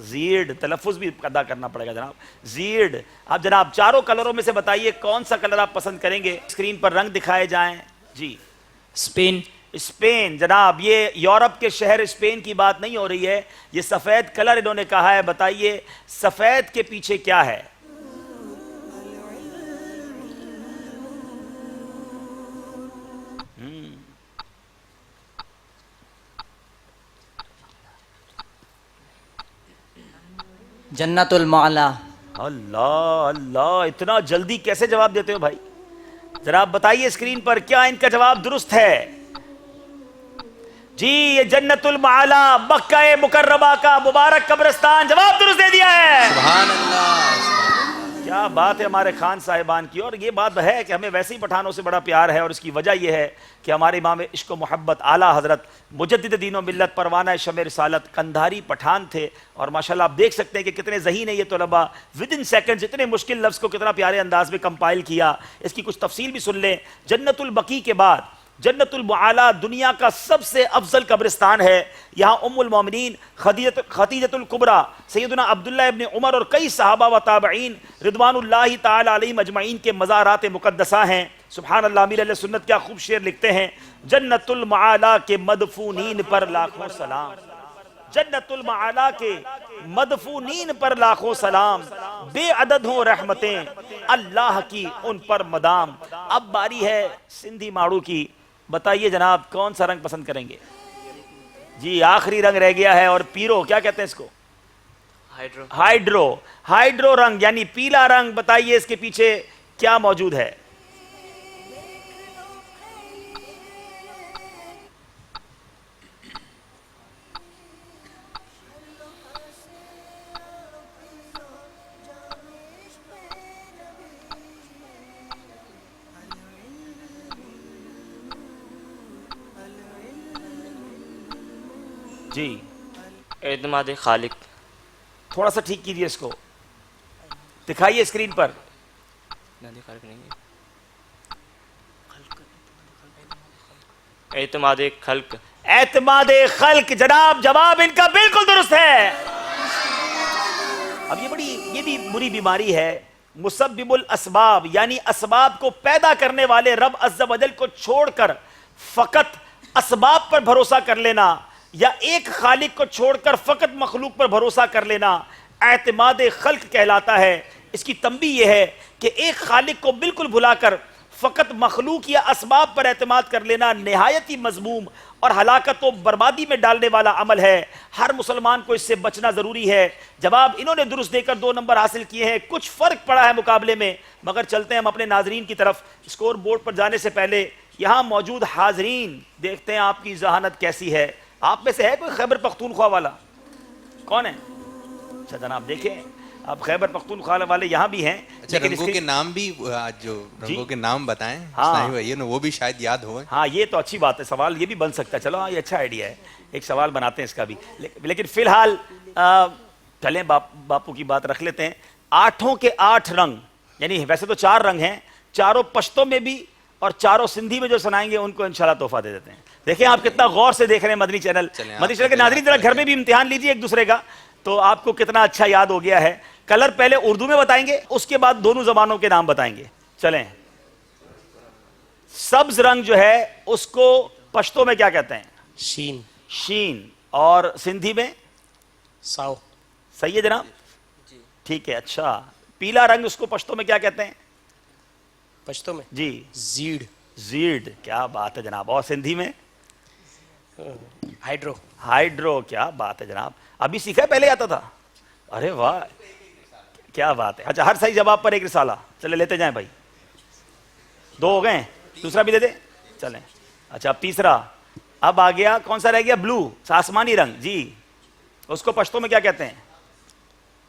زیڈ تلفظ بھی ادا کرنا پڑے گا جناب. زیڈ. اب جناب چاروں کلروں میں سے بتائیے کون سا کلر آپ پسند کریں گے. اسکرین پر رنگ دکھائے جائیں. جی اسپین. اسپین جناب، یہ یورپ کے شہر اسپین کی بات نہیں ہو رہی ہے، یہ سفید کلر انہوں نے کہا ہے. بتائیے سفید کے پیچھے کیا ہے؟ جنت المعلا. اللہ اللہ، اتنا جلدی کیسے جواب دیتے ہو بھائی؟ جناب بتائیے اسکرین پر کیا ان کا جواب درست ہے؟ جی یہ جنت المعلا، مکہ مکرمہ کا مبارک قبرستان، جواب درست دے دیا ہے. سبحان اللہ. کیا بات ہے ہمارے خان صاحبان کی. اور یہ بات ہے کہ ہمیں ویسے ہی پٹھانوں سے بڑا پیار ہے، اور اس کی وجہ یہ ہے کہ ہمارے امام عشق و محبت اعلیٰ حضرت مجدد دین و ملت پروانہ شمع رسالت قندھاری پٹھان تھے. اور ماشاءاللہ آپ دیکھ سکتے ہیں کہ کتنے ذہین ہیں یہ طلباء، ود ان سیکنڈز اتنے مشکل لفظ کو کتنا پیارے انداز میں کمپائل کیا. اس کی کچھ تفصیل بھی سن لیں. جنت البقیع کے بعد جنت المعلا دنیا کا سب سے افضل قبرستان ہے. یہاں ام المومنین خدیجۃ الکبریٰ، سیدنا عبداللہ ابن عمر اور کئی صحابہ و تابعین رضوان اللہ تعالی علیہم اجمعین کے مزارات مقدسہ ہیں. سبحان اللہ. امیر اہل سنت کیا خوب شعر لکھتے ہیں، جنت المعلا کے مدفونین پر لاکھوں سلام. جنت المعلا کے مدفونین پر لاکھوں سلام، بے عدد ہوں رحمتیں اللہ کی ان پر مدام. اب باری ہے سندھی ماڑو کی. بتائیے جناب کون سا رنگ پسند کریں گے؟ جی آخری رنگ رہ گیا ہے. اور پیرو کیا کہتے ہیں اس کو؟ ہائیڈرو رنگ یعنی پیلا رنگ. بتائیے اس کے پیچھے کیا موجود ہے؟ جی اعتماد خالق. تھوڑا سا ٹھیک کیجئے اس کو، دکھائیے اسکرین پر. اعتماد خلق. اعتماد خلق جناب، جواب ان کا بالکل درست ہے. اب یہ بھی بری بیماری ہے. مسبب الاسباب یعنی اسباب کو پیدا کرنے والے رب عز و جل کو چھوڑ کر فقط اسباب پر بھروسہ کر لینا، یا ایک خالق کو چھوڑ کر فقط مخلوق پر بھروسہ کر لینا اعتماد خلق کہلاتا ہے. اس کی تنبیہ یہ ہے کہ ایک خالق کو بالکل بھلا کر فقط مخلوق یا اسباب پر اعتماد کر لینا نہایت ہی مذموم اور ہلاکت و بربادی میں ڈالنے والا عمل ہے. ہر مسلمان کو اس سے بچنا ضروری ہے. جواب انہوں نے درست دے کر 2 نمبر حاصل کیے ہیں. کچھ فرق پڑا ہے مقابلے میں، مگر چلتے ہیں ہم اپنے ناظرین کی طرف. اسکور بورڈ پر جانے سے پہلے یہاں موجود حاضرین دیکھتے ہیں آپ کی ذہانت کیسی ہے. آپ میں سے ہے کوئی خیبر پختونخوا والا؟ کون ہے؟ اچھا جناب دیکھیں اب خیبر پختونخوا والے یہاں بھی ہیں. اچھا رنگوں کے نام بھی جو رنگوں کے نام بتائیں وہ بھی شاید یاد ہوئے. ہاں یہ تو اچھی بات ہے، سوال یہ بھی بن سکتا ہے. چلو ہاں یہ اچھا آئیڈیا ہے، ایک سوال بناتے ہیں اس کا بھی. لیکن فی الحال چلیں باپو کی بات رکھ لیتے ہیں. 8 کے 8 رنگ، یعنی ویسے تو 4 رنگ ہیں، چاروں پشتوں میں بھی اور چاروں سندھی میں جو سنائیں گے ان کو انشاءاللہ تحفہ دے دیتے ہیں. دیکھیں آپ کتنا غور سے دیکھ رہے ہیں مدنی چینل. مدنی چینل کے ناظرین ذرا گھر میں بھی امتحان لیجیے ایک دوسرے کا، تو آپ کو کتنا اچھا یاد ہو گیا ہے. کلر پہلے اردو میں بتائیں گے، اس کے بعد دونوں زبانوں کے نام بتائیں گے. چلیں سبز رنگ جو ہے اس کو پشتوں میں کیا کہتے ہیں؟ شین. اور سندھی میں ساؤ. صحیح ہے جناب؟ ٹھیک ہے. اچھا پیلا رنگ اس کو پشتوں میں کیا کہتے ہیں؟ پشتوں میں جی زیڈ. کیا بات ہے جناب. اور سندھی میں؟ ہائیڈرو. کیا بات ہے جناب. ابھی سیکھا ہے پہلے آتا تھا؟ ارے واہ کیا بات ہے. اچھا ہر صحیح جواب پر ایک رسالہ. چلے لیتے جائیں بھائی. 2 ہو گئے, دوسرا بھی دے دیں چلیں. اچھا تیسرا اب آ گیا, کون سا رہ گیا؟ بلو, آسمانی رنگ. جی اس کو پشتو میں کیا کہتے ہیں؟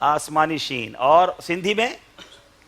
آسمانی شین. اور سندھی میں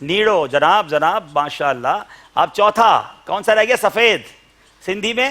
نیڑو. جناب جناب ماشاء اللہ. اب چوتھا کون سا رہ گیا؟ سفید. سندھی میں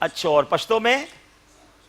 اچھو. اور پشتو میں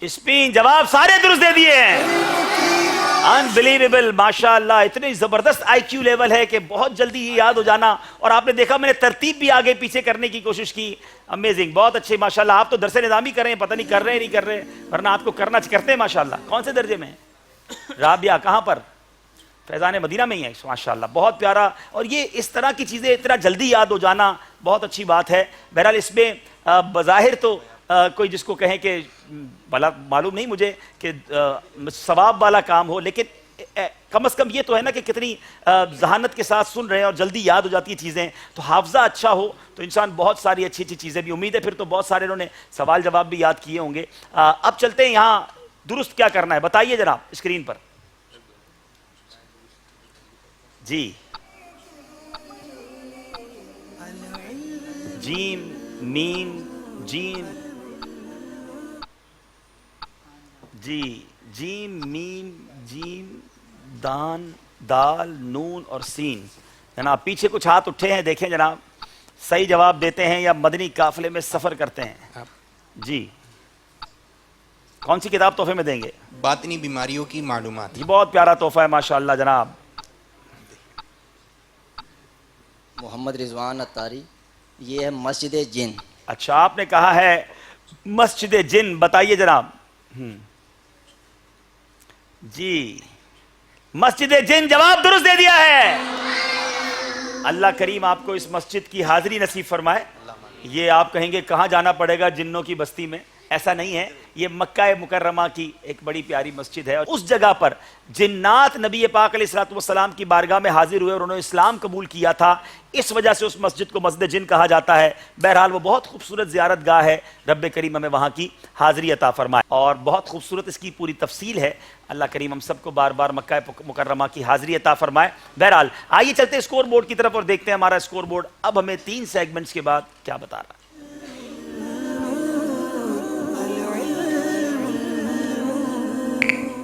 اسپین. جواب سارے درست دے دیے ہیں. انبلیویبل ماشاء اللہ. اتنی زبردست آئی کیو لیول ہے کہ بہت جلدی یہ یاد ہو جانا. اور آپ نے دیکھا میں نے ترتیب بھی آگے پیچھے کرنے کی کوشش کی. امیزنگ, بہت اچھے ماشاء اللہ. آپ تو درس نظامی کر رہے ہیں, پتہ نہیں کر رہے ہیں نہیں کر رہے, ورنہ آپ کو کرنا کرتے ہیں ماشاء اللہ. کون سے درجے میں ہیں؟ رابعہ کہاں پر؟ فیضان مدینہ میں ہی ہے ماشاء اللہ. بہت پیارا. اور یہ اس طرح کی چیزیں اتنا جلدی یاد ہو جانا بہت اچھی بات ہے. بہرحال اس میں بظاہر تو کوئی جس کو کہیں کہ بھلا معلوم نہیں مجھے کہ ثواب والا کام ہو, لیکن کم از کم یہ تو ہے نا کہ کتنی ذہانت کے ساتھ سن رہے ہیں اور جلدی یاد ہو جاتی ہیں چیزیں. تو حافظہ اچھا ہو تو انسان بہت ساری اچھی اچھی چیزیں بھی, امید ہے پھر تو بہت سارے انہوں نے سوال جواب بھی یاد کیے ہوں گے. اب چلتے ہیں یہاں درست کیا کرنا ہے بتائیے جناب اسکرین پر. جی جیم میم جیم. جی جیم میم جیم دان دال نون اور سین. جناب پیچھے کچھ ہاتھ اٹھے ہیں, دیکھیں جناب صحیح جواب دیتے ہیں یا مدنی قافلے میں سفر کرتے ہیں. جی کون سی کتاب تحفے میں دیں گے؟ باطنی بیماریوں کی معلومات. یہ بہت پیارا تحفہ ہے ماشاء اللہ جناب. محمد رضوان اتاری. یہ ہے مسجد جن. اچھا آپ نے کہا ہے مسجد جن, بتائیے جناب. جی مسجد جن جواب درست دے دیا ہے. اللہ کریم آپ کو اس مسجد کی حاضری نصیب فرمائے. یہ آپ کہیں گے کہاں جانا پڑے گا؟ جنوں کی بستی میں. ایسا نہیں ہے, یہ مکہ مکرمہ کی ایک بڑی پیاری مسجد ہے, اور اس جگہ پر جنات نبی پاک علیہ الصلوۃ والسلام کی بارگاہ میں حاضر ہوئے اور انہوں نے اسلام قبول کیا تھا. اس وجہ سے اس مسجد کو مسجد جن کہا جاتا ہے. بہرحال وہ بہت خوبصورت زیارت گاہ ہے, رب کریم ہمیں وہاں کی حاضری عطا فرمائے. اور بہت خوبصورت اس کی پوری تفصیل ہے. اللہ کریم ہم سب کو بار بار مکہ مکرمہ کی حاضری عطا فرمائے. بہرحال آئیے چلتے اسکور بورڈ کی طرف اور دیکھتے ہیں ہمارا اسکور بورڈ اب ہمیں 3 سیگمنٹس کے بعد کیا بتا رہا ہے.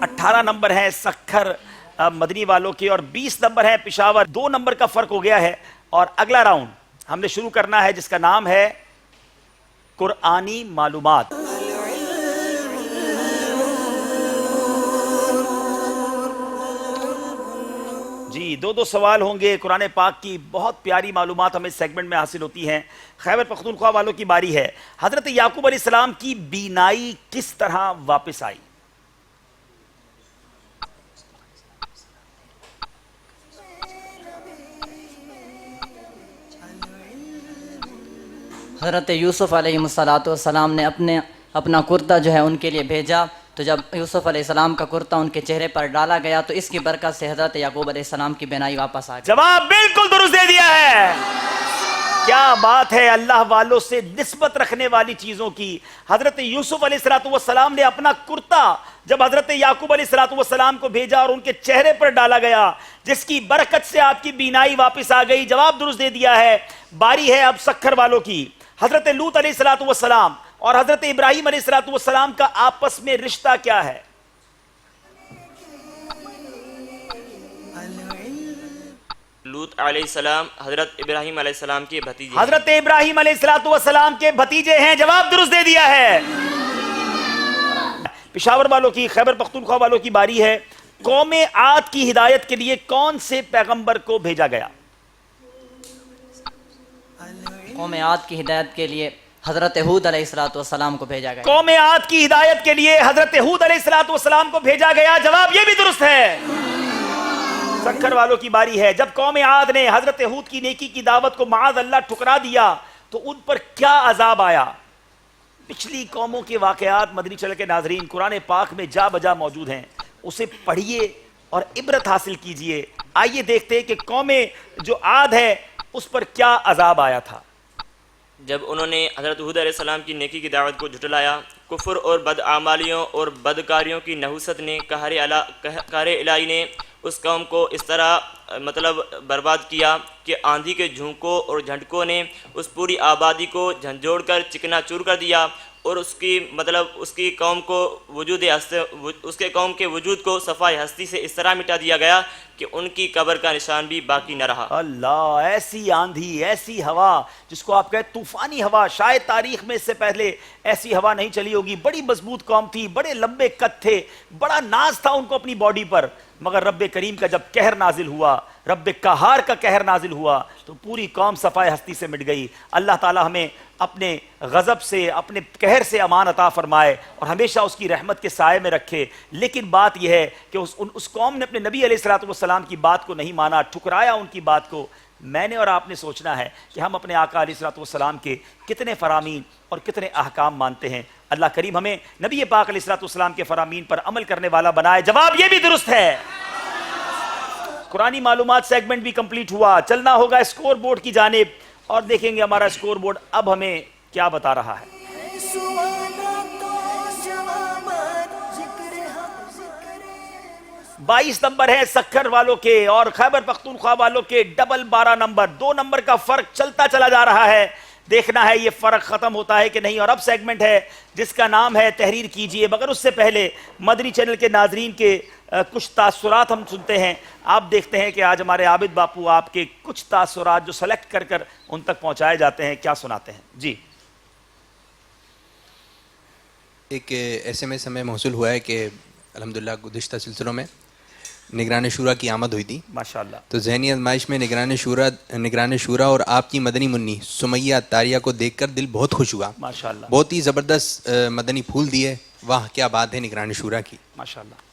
18 نمبر ہیں سکھر مدنی والوں کے اور 20 نمبر ہیں پشاور. 2 نمبر کا فرق ہو گیا ہے. اور اگلا راؤنڈ ہم نے شروع کرنا ہے جس کا نام ہے قرآنی معلومات. جی 2 سوال ہوں گے. قرآن پاک کی بہت پیاری معلومات ہمیں سیگمنٹ میں حاصل ہوتی ہیں. خیبر پختونخوا والوں کی باری ہے. حضرت یعقوب علیہ السلام کی بینائی کس طرح واپس آئی؟ حضرت یوسف علیہ السلام نے اپنا کرتا جو ہے ان کے لیے بھیجا, تو جب یوسف علیہ السلام کا کرتا ان کے چہرے پر ڈالا گیا تو اس کی برکت سے حضرت یعقوب علیہ السلام کی بینائی واپس آ گئی. جواب بالکل درست دے دیا ہے. کیا بات ہے اللہ والوں سے نسبت رکھنے والی چیزوں کی. حضرت یوسف علیہ السلام نے اپنا کرتا جب حضرت یعقوب علیہ السلام کو بھیجا اور ان کے چہرے پر ڈالا گیا, جس کی برکت سے آپ کی بینائی واپس آ گئی. جواب درست دے دیا ہے. باری ہے اب سکھر والوں کی. حضرت لوط علیہ السلام اور حضرت ابراہیم علیہ السلام کا آپس میں رشتہ کیا ہے؟ لوط علیہ السلام حضرت ابراہیم علیہ السلام کے بھتیجے. حضرت ابراہیم علیہ السلام کے بھتیجے ہیں. جواب درست دے دیا ہے. پشاور والوں کی, خیبر پختونخوا والوں کی باری ہے. قوم عاد کی ہدایت کے لیے کون سے پیغمبر کو بھیجا گیا؟ قوم عاد کی ہدایت کے لیے حضرت ہود علیہ السلام کو بھیجا گیا. قوم عاد کی ہدایت کے لیے حضرت ہود علیہ السلام کو بھیجا گیا. جواب یہ بھی درست ہے. سکھر والوں کی باری ہے. جب قوم عاد نے حضرت ہود کی نیکی کی دعوت کو معاذ اللہ ٹھکرا دیا تو ان پر کیا عذاب آیا؟ پچھلی قوموں کے واقعات مدنی چینل کے ناظرین قرآن پاک میں جا بجا موجود ہیں. اسے پڑھیے اور عبرت حاصل کیجئے. آئیے دیکھتے ہیں کہ قوم جو عاد ہے اس پر کیا عذاب آیا تھا. جب انہوں نے حضرت ہود علیہ السلام کی نیکی کی دعوت کو جھٹلایا کفر اور بدعمالیوں اور بدکاریوں کی نحوست نے قہر الہی نے اس قوم کو اس طرح برباد کیا کہ آندھی کے جھونکوں اور جھٹکوں نے اس پوری آبادی کو جھنجھوڑ کر چکنا چور کر دیا، اور اس کی قوم کو اس کے قوم کے وجود کو صفائے ہستی سے اس طرح مٹا دیا گیا کہ ان کی قبر کا نشان بھی باقی نہ رہا۔ اللہ، ایسی آندھی، ایسی ہوا جس کو آپ کہتے طوفانی ہوا، شاید تاریخ میں اس سے پہلے ایسی ہوا نہیں چلی ہوگی۔ بڑی مضبوط قوم تھی، بڑے لمبے قد تھے، بڑا ناز تھا ان کو اپنی باڈی پر، مگر رب کریم کا جب قہر نازل ہوا، رب قہار کا قہر نازل ہوا تو پوری قوم صفائے ہستی سے مٹ گئی۔ اللہ تعالی ہمیں اپنے غضب سے، اپنے قہر سے امان عطا فرمائے اور ہمیشہ اس کی رحمت کے سائے میں رکھے۔ لیکن بات یہ ہے کہ اس قوم نے اپنے نبی علیہ السلام کی بات کو نہیں مانا، ٹھکرایا ان کی بات کو۔ میں نے اور آپ نے سوچنا ہے کہ ہم اپنے آقا علیہ السلام کے کتنے فرامین اور کتنے احکام مانتے ہیں۔ اللہ کریم ہمیں نبی پاک علیہ السلام کے فرامین پر عمل کرنے والا بنائے۔ جواب یہ بھی درست ہے۔ قرآنی معلومات سیگمنٹ بھی کمپلیٹ ہوا، چلنا ہوگا اسکور بورڈ کی جانب اور دیکھیں گے ہمارا اسکور بورڈ اب ہمیں کیا بتا رہا ہے۔ 22 نمبر ہے سکھر والوں کے اور خیبر پختونخوا والوں کے ڈبل 12 نمبر، 2 نمبر کا فرق چلتا چلا جا رہا ہے۔ دیکھنا ہے یہ فرق ختم ہوتا ہے کہ نہیں۔ اور اب سیگمنٹ ہے جس کا نام ہے تحریر کیجئے، مگر اس سے پہلے مدنی چینل کے ناظرین کے کچھ تاثرات ہم سنتے ہیں۔ آپ دیکھتے ہیں کہ آج ہمارے عابد باپو آپ کے کچھ تاثرات جو سلیکٹ کر کر ان تک پہنچائے جاتے ہیں، کیا سناتے ہیں؟ جی، ایک ایس ایم ایس ہمیں موصول ہوا ہے کہ الحمدللہ گزشتہ سلسلوں میں نگران شورا کی آمد ہوئی تھی ماشاءاللہ، تو ذہنی آزمائش میں نگران شورا اور آپ کی مدنی منی سمیہ اتاریہ کو دیکھ کر دل بہت خوش ہوا۔ ماشاءاللہ، بہت ہی زبردست مدنی پھول دیے، واہ کیا بات ہے نگران شورا کی۔ ماشاءاللہ۔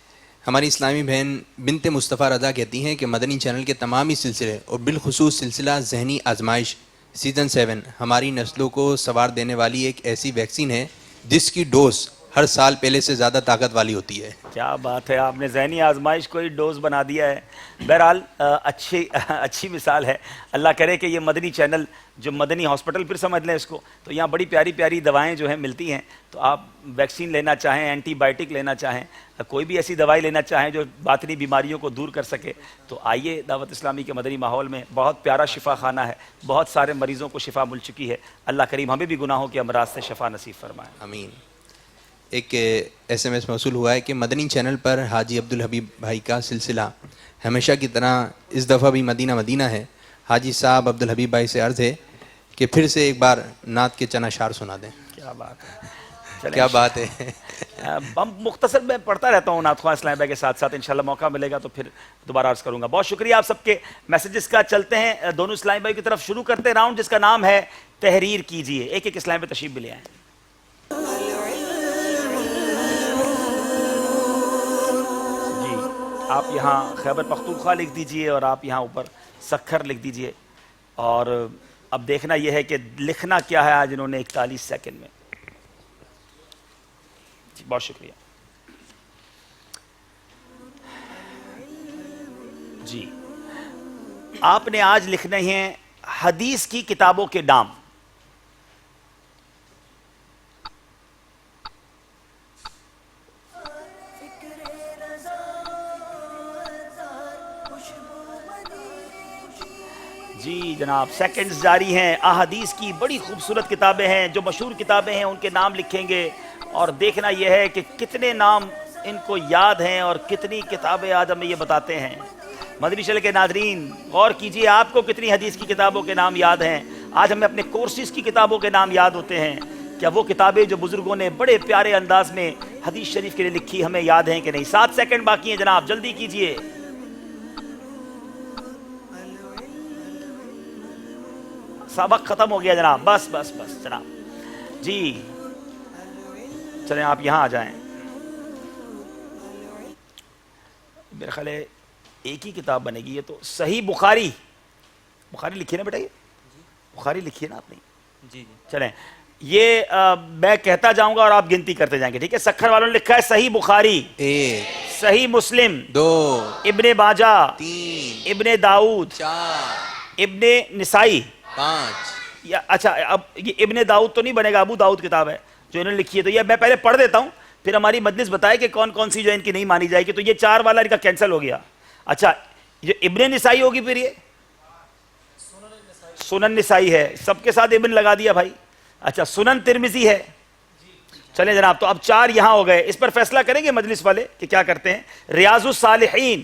ہماری اسلامی بہن بنت مصطفیٰ رضا کہتی ہیں کہ مدنی چینل کے تمام ہی سلسلے اور بالخصوص سلسلہ ذہنی آزمائش سیزن 7 ہماری نسلوں کو سنوار دینے والی ایک ایسی ویکسین ہے جس کی ڈوز ہر سال پہلے سے زیادہ طاقت والی ہوتی ہے۔ کیا بات ہے، آپ نے ذہنی آزمائش کو ہی ڈوز بنا دیا ہے۔ بہرحال اچھی مثال ہے۔ اللہ کرے کہ یہ مدنی چینل جو مدنی ہاسپٹل پھر سمجھ لیں اس کو، تو یہاں بڑی پیاری پیاری دوائیں جو ہیں ملتی ہیں، تو آپ ویکسین لینا چاہیں، اینٹی بائیوٹک لینا چاہیں، کوئی بھی ایسی دوائی لینا چاہیں جو باطنی بیماریوں کو دور کر سکے، تو آئیے دعوت اسلامی کے مدنی ماحول میں بہت پیارا شفا خانہ ہے، بہت سارے مریضوں کو شفا مل چکی ہے۔ اللہ کریم ہمیں بھی گناہوں کے امراض سے شفا نصیب فرمائے، آمین۔ ایک ایس ایم ایس موصول ہوا ہے کہ مدنی چینل پر حاجی عبدالحبیب بھائی کا سلسلہ ہمیشہ کی طرح اس دفعہ بھی مدینہ مدینہ ہے۔ حاجی صاحب عبدالحبیب بھائی سے عرض ہے کہ پھر سے ایک بار نعت کے چند اشعار سنا دیں۔ کیا بات ہے، کیا بات ہے۔ ہم مختصر میں پڑھتا رہتا ہوں نعت خواہ اسلام بھائی کے ساتھ ساتھ، انشاءاللہ موقع ملے گا تو پھر دوبارہ عرض کروں گا۔ بہت شکریہ آپ سب کے میسیجز کا۔ چلتے ہیں دونوں اسلام بھائی کی طرف، شروع کرتے ہیں راؤنڈ جس کا نام ہے تحریر کیجئے۔ ایک ایک اسلام پہ تشریف بھی لے آئیں۔ جی، آپ یہاں خیبر پختونخوا لکھ دیجئے اور آپ یہاں اوپر سکھر لکھ دیجئے، اور اب دیکھنا یہ ہے کہ لکھنا کیا ہے آج انہوں نے 41 سیکنڈ میں۔ جی بہت شکریہ۔ جی، آپ نے آج لکھنے ہیں حدیث کی کتابوں کے نام۔ جی جناب، سیکنڈز جاری ہیں۔ احادیث کی بڑی خوبصورت کتابیں ہیں، جو مشہور کتابیں ہیں ان کے نام لکھیں گے، اور دیکھنا یہ ہے کہ کتنے نام ان کو یاد ہیں اور کتنی کتابیں آج ہمیں یہ بتاتے ہیں۔ مدنی چینل کے ناظرین غور کیجئے، آپ کو کتنی حدیث کی کتابوں کے نام یاد ہیں؟ آج ہمیں اپنے کورسز کی کتابوں کے نام یاد ہوتے ہیں، کیا وہ کتابیں جو بزرگوں نے بڑے پیارے انداز میں حدیث شریف کے لیے لکھی ہمیں یاد ہیں کہ نہیں؟ 7 سیکنڈ باقی ہیں جناب، جلدی کیجئے۔ سبق ختم ہو گیا جناب، بس بس بس جناب۔ جی چلیں آپ یہاں آ جائیں۔ میرے خیال ہے ایک ہی کتاب بنے گی یہ تو، صحیح بخاری۔ بخاری لکھی نا بیٹا، یہ بخاری لکھی ہے نا آپ نے؟ جی جی چلیں یہ میں کہتا جاؤں گا اور آپ گنتی کرتے جائیں گے، ٹھیک ہے؟ سکھر والوں نے لکھا ہے صحیح بخاری، 1 صحیح مسلم، 2 ابن ماجہ، 3 ابن داؤد، 4 ابن نسائی، 5 اچھا اب یہ ابن داؤد تو نہیں بنے گا، ابو داؤد کتاب ہے، جو انہوں نے لکھی ہے. تو یہ میں پہلے پڑھ دیتا ہوں, پھر ہماری مجلس بتائے کہ کون کون سی جو ان کی نہیں مانی جائے گی. تو یہ 4 والا ان کا کینسل ہو گیا. اچھا یہ ابن نسائی ہوگی, پھر یہ سنن نسائی ہے, سب کے ساتھ ابن لگا دیا بھائی. اچھا سنن ترمذی ہے. چلیں جناب, تو اب 4 یہاں ہو گئے. اس پر فیصلہ کریں گے مجلس والے کہ کیا کرتے ہیں. ریاض الصالحین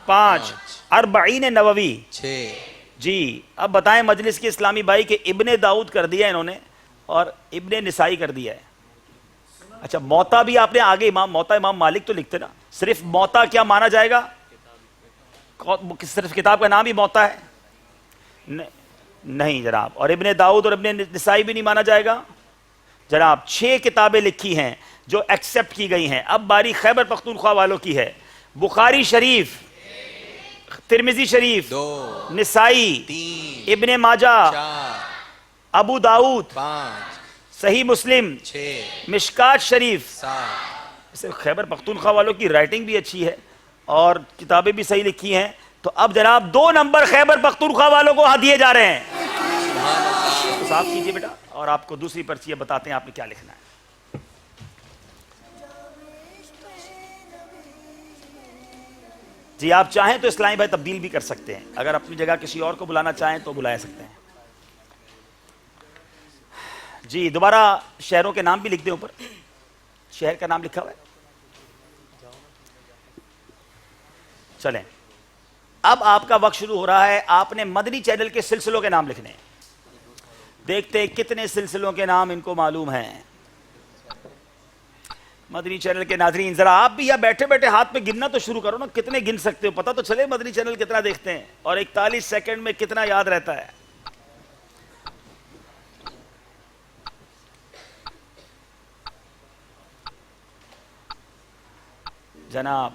5, 40 نووی 6. جی اب بتائیں مجلس کے اسلامی بھائی کہ ابن داؤد کر دیا انہوں نے اور ابن نسائی کر دیا ہے. اچھا موتا بھی آپ نے آگے موتا امام مالک تو لکھتے نا, صرف موتا کیا مانا جائے گا؟ صرف کتاب کا نام ہی موتا ہے؟ نہیں جناب. اور ابن داؤد اور ابن نسائی بھی نہیں مانا جائے گا جناب. 6 کتابیں لکھی ہیں جو ایکسپٹ کی گئی ہیں. اب باری خیبر پختونخوا والوں کی ہے. بخاری شریف, ترمذی شریف 2, نسائی 3, ابن ماجہ 4, ابو داؤد 5, صحیح مسلم 6, مشکات شریف 7. خیبر پختونخوا والوں کی رائٹنگ بھی اچھی ہے اور کتابیں بھی صحیح لکھی ہیں. تو اب جناب 2 نمبر خیبر پختونخوا والوں کو دیے جا رہے ہیں. صاف کیجئے بیٹا, اور آپ کو دوسری پرچی بتاتے ہیں آپ نے کیا لکھنا ہے. جی آپ چاہیں تو اسلامی بھائی تبدیل بھی کر سکتے ہیں, اگر اپنی جگہ کسی اور کو بلانا چاہیں تو بلا سکتے ہیں. جی دوبارہ شہروں کے نام بھی لکھ دیں اوپر. شہر کا نام لکھا ہوا ہے. چلیں اب آپ کا وقت شروع ہو رہا ہے. آپ نے مدنی چینل کے سلسلوں کے نام لکھنے ہیں. دیکھتے ہیں کتنے سلسلوں کے نام ان کو معلوم ہیں. مدنی چینل کے ناظرین ذرا آپ بھی یا بیٹھے بیٹھے ہاتھ میں گننا تو شروع کرو نا. کتنے گن سکتے ہو, پتہ تو چلے مدنی چینل کتنا دیکھتے ہیں اور 41 سیکنڈ میں کتنا یاد رہتا ہے. جناب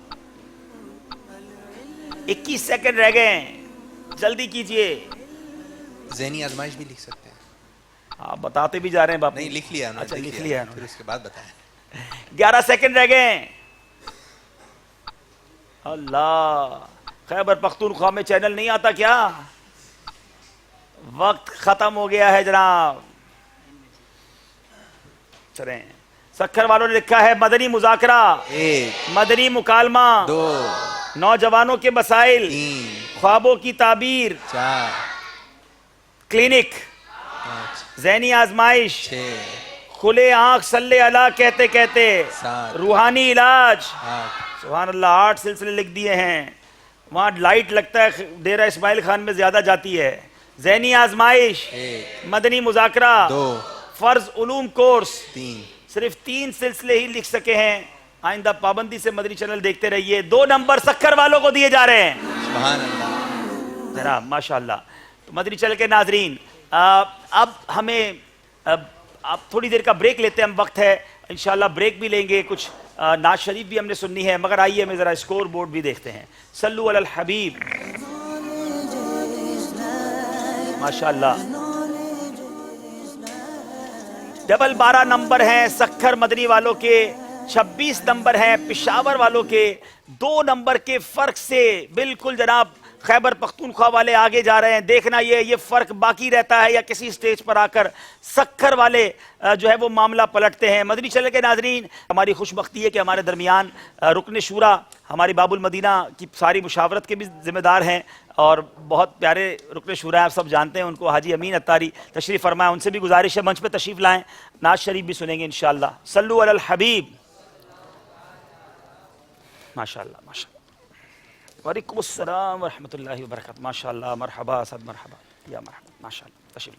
21 سیکنڈ رہ گئے ہیں, جلدی کیجئے. ذہنی آزمائش بھی لکھ سکتے ہیں. آپ بتاتے بھی جا رہے ہیں باپ. نہیں لکھ لیا. اچھا لکھ لیا, پھر اس کے بعد بتائیں. 11 سیکنڈ رہ گئے. اللہ, خیبر پختونخوا میں چینل نہیں آتا کیا؟ وقت ختم ہو گیا ہے جناب. چلیں سکھر والوں نے لکھا ہے مدنی مذاکرہ 1, مدنی مکالمہ 2, نوجوانوں کے مسائل 3, خوابوں کی تعبیر 4, کلینک 5, ذہنی آزمائش 6, کھلے آنکھ صلی اللہ کہتے کہتے 7, روحانی علاج 8, سبحان اللہ 8 سلسلے لکھ دیے ہیں. وہاں لائٹ لگتا ہے ڈیرہ اسماعیل خان میں زیادہ جاتی ہے. ذہنی آزمائش 1, مدنی مذاکرہ 2, فرض علوم کورس 3. صرف 3 سلسلے ہی لکھ سکے ہیں. آئندہ پابندی سے مدنی چینل دیکھتے رہیے. 2 نمبر سکھر والوں کو دیے جا رہے ہیں. سبحان اللہ جناب ماشاءاللہ. تو مدنی چینل کے ناظرین اب ہمیں اب تھوڑی دیر کا بریک لیتے ہیں. ہم وقت ہے انشاءاللہ بریک بھی لیں گے, کچھ نعت شریف بھی ہم نے سننی ہے. مگر آئیے ہمیں ذرا اسکور بورڈ بھی دیکھتے ہیں. صلو علی الحبیب. ماشاءاللہ 12 نمبر ہیں سکھر مدنی والوں کے, 26 نمبر ہیں پشاور والوں کے. 2 نمبر کے فرق سے بالکل جناب خیبر پختونخوا والے آگے جا رہے ہیں. دیکھنا یہ فرق باقی رہتا ہے یا کسی سٹیج پر آ کر سکھر والے جو ہے وہ معاملہ پلٹتے ہیں. مدنی چینل کے ناظرین ہماری خوش بختی ہے کہ ہمارے درمیان رکن شورا ہماری باب المدینہ کی ساری مشاورت کے بھی ذمہ دار ہیں اور بہت پیارے رکن شورا ہیں, آپ سب جانتے ہیں ان کو, حاجی امین اتاری تشریف فرمائیں. ان سے بھی گزارش ہے منچ پہ تشریف لائیں, نعت شریف بھی سنیں گے انشاءاللہ. صلو علی الحبیب. ماشاءاللہ ماشاءاللہ. وعلیکم السلام ورحمۃ اللہ وبرکاتہ. ماشاءاللہ مرحبا صد مرحبا یا مرحبا. ماشاءاللہ تشریف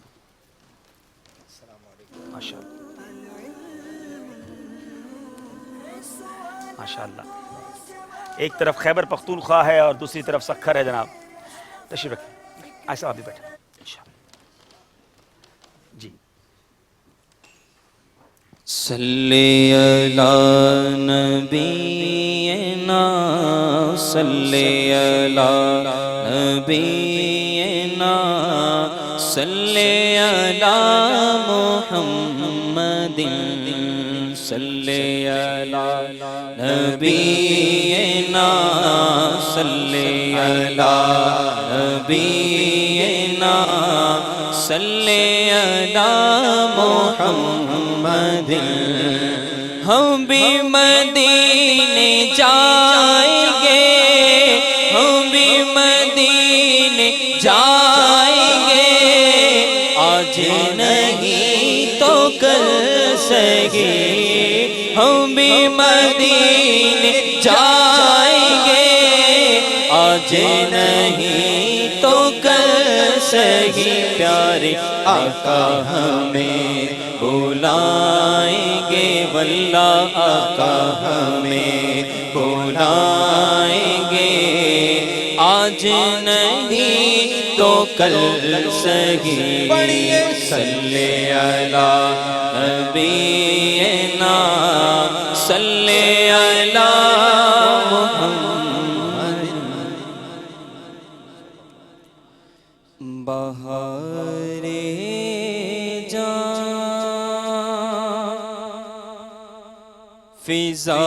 ماشاءاللہ ماشاءاللہ. ایک طرف خیبر پختونخوا ہے اور دوسری طرف سکھر ہے جناب. تشریف رکھیں, ایسا آپ بھی بیٹھیں انشاءاللہ. جی صلی علی نبینا صلی علی نبینا صلی علی محمد صلی علی نبینا صلی علی نبینا صلی علی محمد ہم بھی مدینے جائیں گے، ہم بھی مدینے جائیں گے، آج نہیں تو کل سہی ہم بھی مدینے جائیں گے، آج نہیں تو کل سہی پیارے آقا ہمیں بلائیں گے، واللہ آقا ہمیں بلائیں گے، آج نہیں تو کل سہی صلی علی نبینا صلی علی محمد۔ بہار جان فضا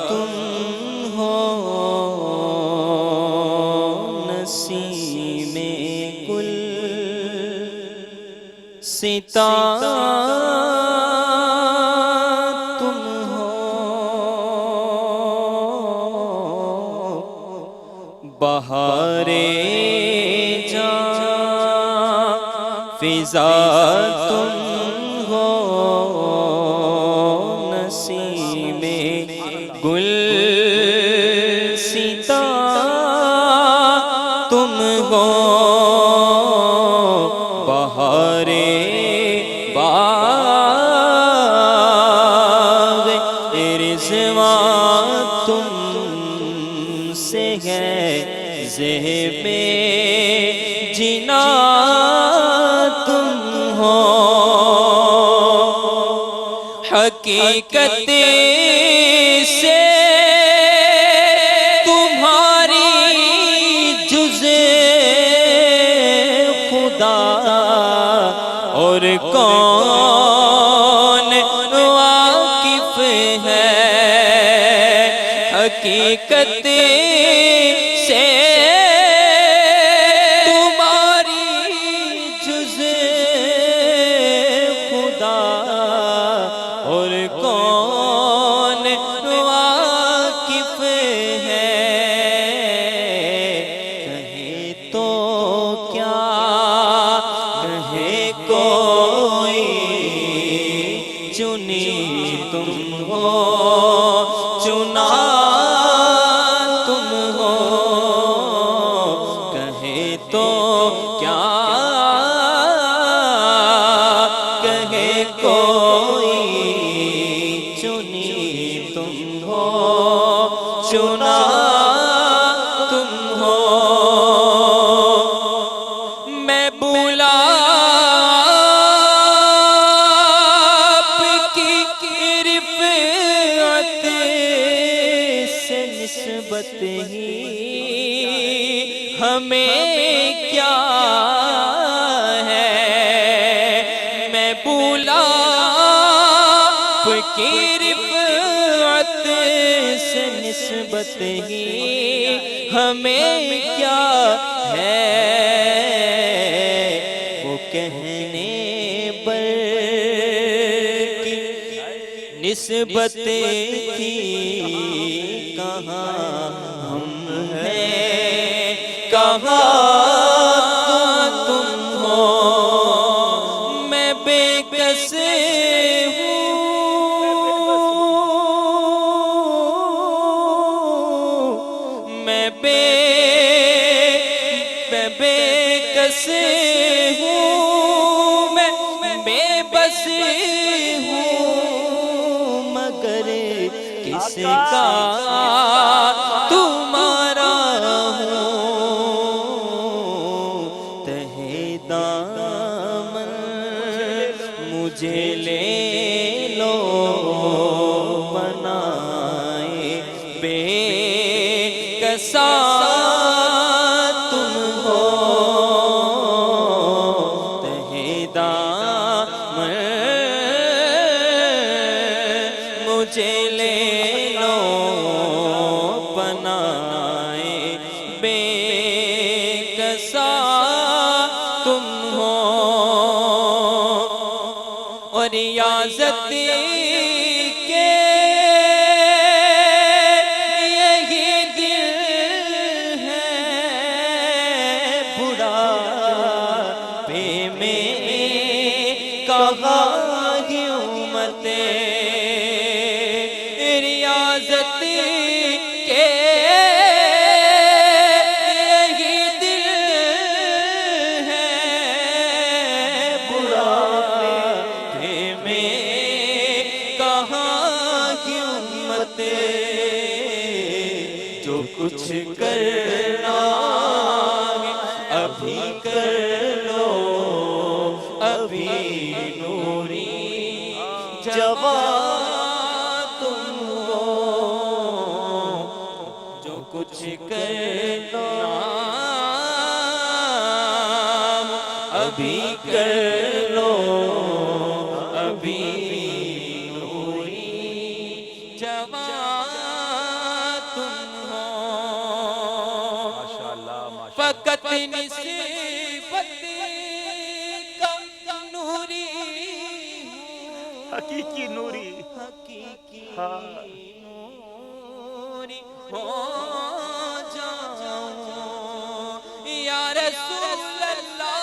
تم ہو، نسیم گل ستارہ تم ہو، بہار جان فضا تم ہو، نسیم گل ستارہ تم ہو، بہار باغ رضوان تم سے ہے، زیب جنا تم ہو، حقیقت سے تمہاری جز خدا اور کون واقف ہے، حقیقت سے تمہاری جز خدا اور کون واقف ہے، کہے تو کیا کہے کوئی، چنی تم ہو چنا تم ہو، کہے تو کیا کہے کوئی، چنی تم ہو چنا تم ہو، میں بولا آپ کی رفعت سے نسبت ہی ہمیں کیا ہے، میں بولا آپ کی رفعت سے نسبت ہی ہمیں کیا ہے، وہ کہنے پر کی نسبت تھی کہاں ہم ہیں، کہاں تم ہو، میں بے کس میں بے کس ہوں، میں بے بس ہوں، مگر کس کا تمہارا ہوں، تہ دامن مجھے لے لو بنائے بے کسا تم ہو، تہ دامن مجھے لے لو بنائے بے کسا تم ہو، اور ریاضت کے کے یہی دل ہے بڑھاپے میں کہاں کی ہمتیں جو کچھ کرنا ابھی کر لو ابھی نوری جوان تم ہو جو کچھ کرنا ابھی کر لو ابھی نوری جوان تم ہو فقط نسبت کا نوری حقیقی نوری حقیقی نوری ہو جاؤں یا رسول اللہ